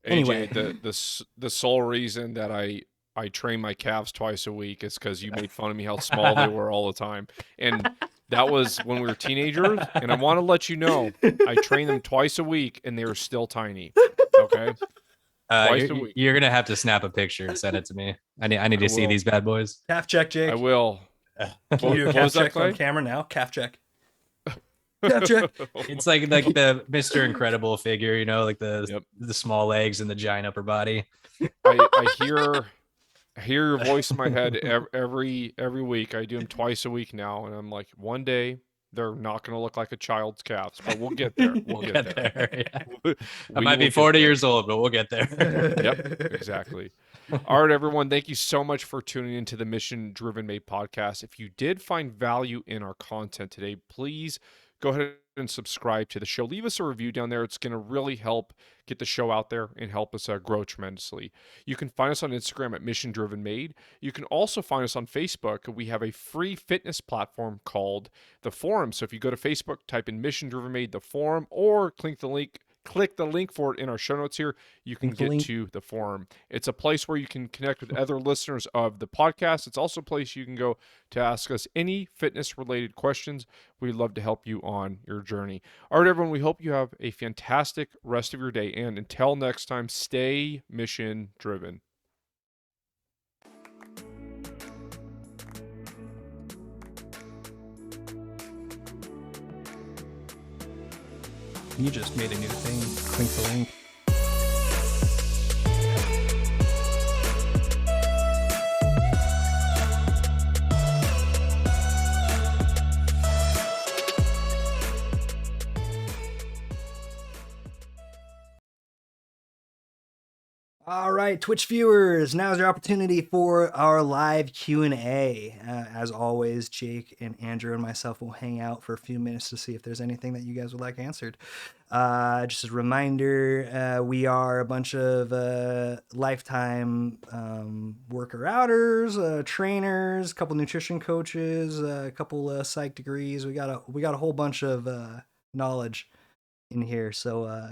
Speaker 3: Anyway.
Speaker 1: the sole reason that I I train my calves twice a week, it's because you made fun of me how small they were all the time. And that was when we were teenagers. And I want to let you know, I train them twice a week and they are still tiny. Okay. Twice a week.
Speaker 2: You're gonna have to snap a picture and send it to me. I need to see these bad boys.
Speaker 3: Calf check, Jake.
Speaker 1: I will.
Speaker 3: Can you do a
Speaker 1: What
Speaker 3: calf
Speaker 1: was that,
Speaker 3: check on
Speaker 1: Clay?
Speaker 3: camera now? Calf check. Calf check.
Speaker 2: It's like the Mr. Incredible figure, you know, like the
Speaker 1: Yep.
Speaker 2: the small legs and the giant upper body.
Speaker 1: I hear your voice in my head every week. I do them twice a week now, and I'm like, one day they're not going to look like a child's calves, but we'll get there. We'll get there.
Speaker 2: Yeah. I
Speaker 1: We
Speaker 2: might be
Speaker 1: will get
Speaker 2: 40
Speaker 1: there.
Speaker 2: years old, but we'll get there.
Speaker 1: Yep, exactly. All right, everyone. Thank you so much for tuning into the Mission Driven Made podcast. If you did find value in our content today, please go ahead and subscribe to the show. Leave us a review down there. It's going to really help get the show out there and help us grow tremendously. You can find us on Instagram at Mission Driven Made. You can also find us on Facebook. We have a free fitness platform called The Forum. So if you go to Facebook, type in Mission Driven Made, The Forum, or click the link for it in our show notes here. You can get to the forum. It's a place where you can connect with other listeners of the podcast. It's also a place you can go to ask us any fitness related questions. We'd love to help you on your journey. All right, everyone, we hope you have a fantastic rest of your day. And until next time, stay mission driven.
Speaker 3: You just made a new thing. Click the link. All right, Twitch viewers, now's your opportunity for our live Q&A. As always, Jake and Andrew and myself will hang out for a few minutes to see if there's anything that you guys would like answered. Just a reminder, we are a bunch of lifetime worker-outers, trainers, a couple nutrition coaches, a couple psych degrees. We got a whole bunch of knowledge in here, so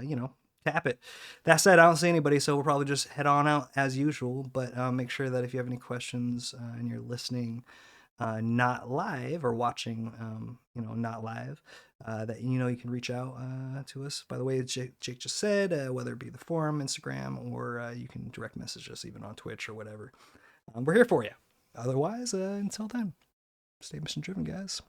Speaker 3: tap it. That said, I don't see anybody, so we'll probably just head on out as usual. But make sure that if you have any questions and you're listening, not live or watching, not live, that you can reach out to us. By the way, Jake just said, whether it be the forum, Instagram, or you can direct message us even on Twitch or whatever. We're here for you. Otherwise, until then, stay mission driven, guys.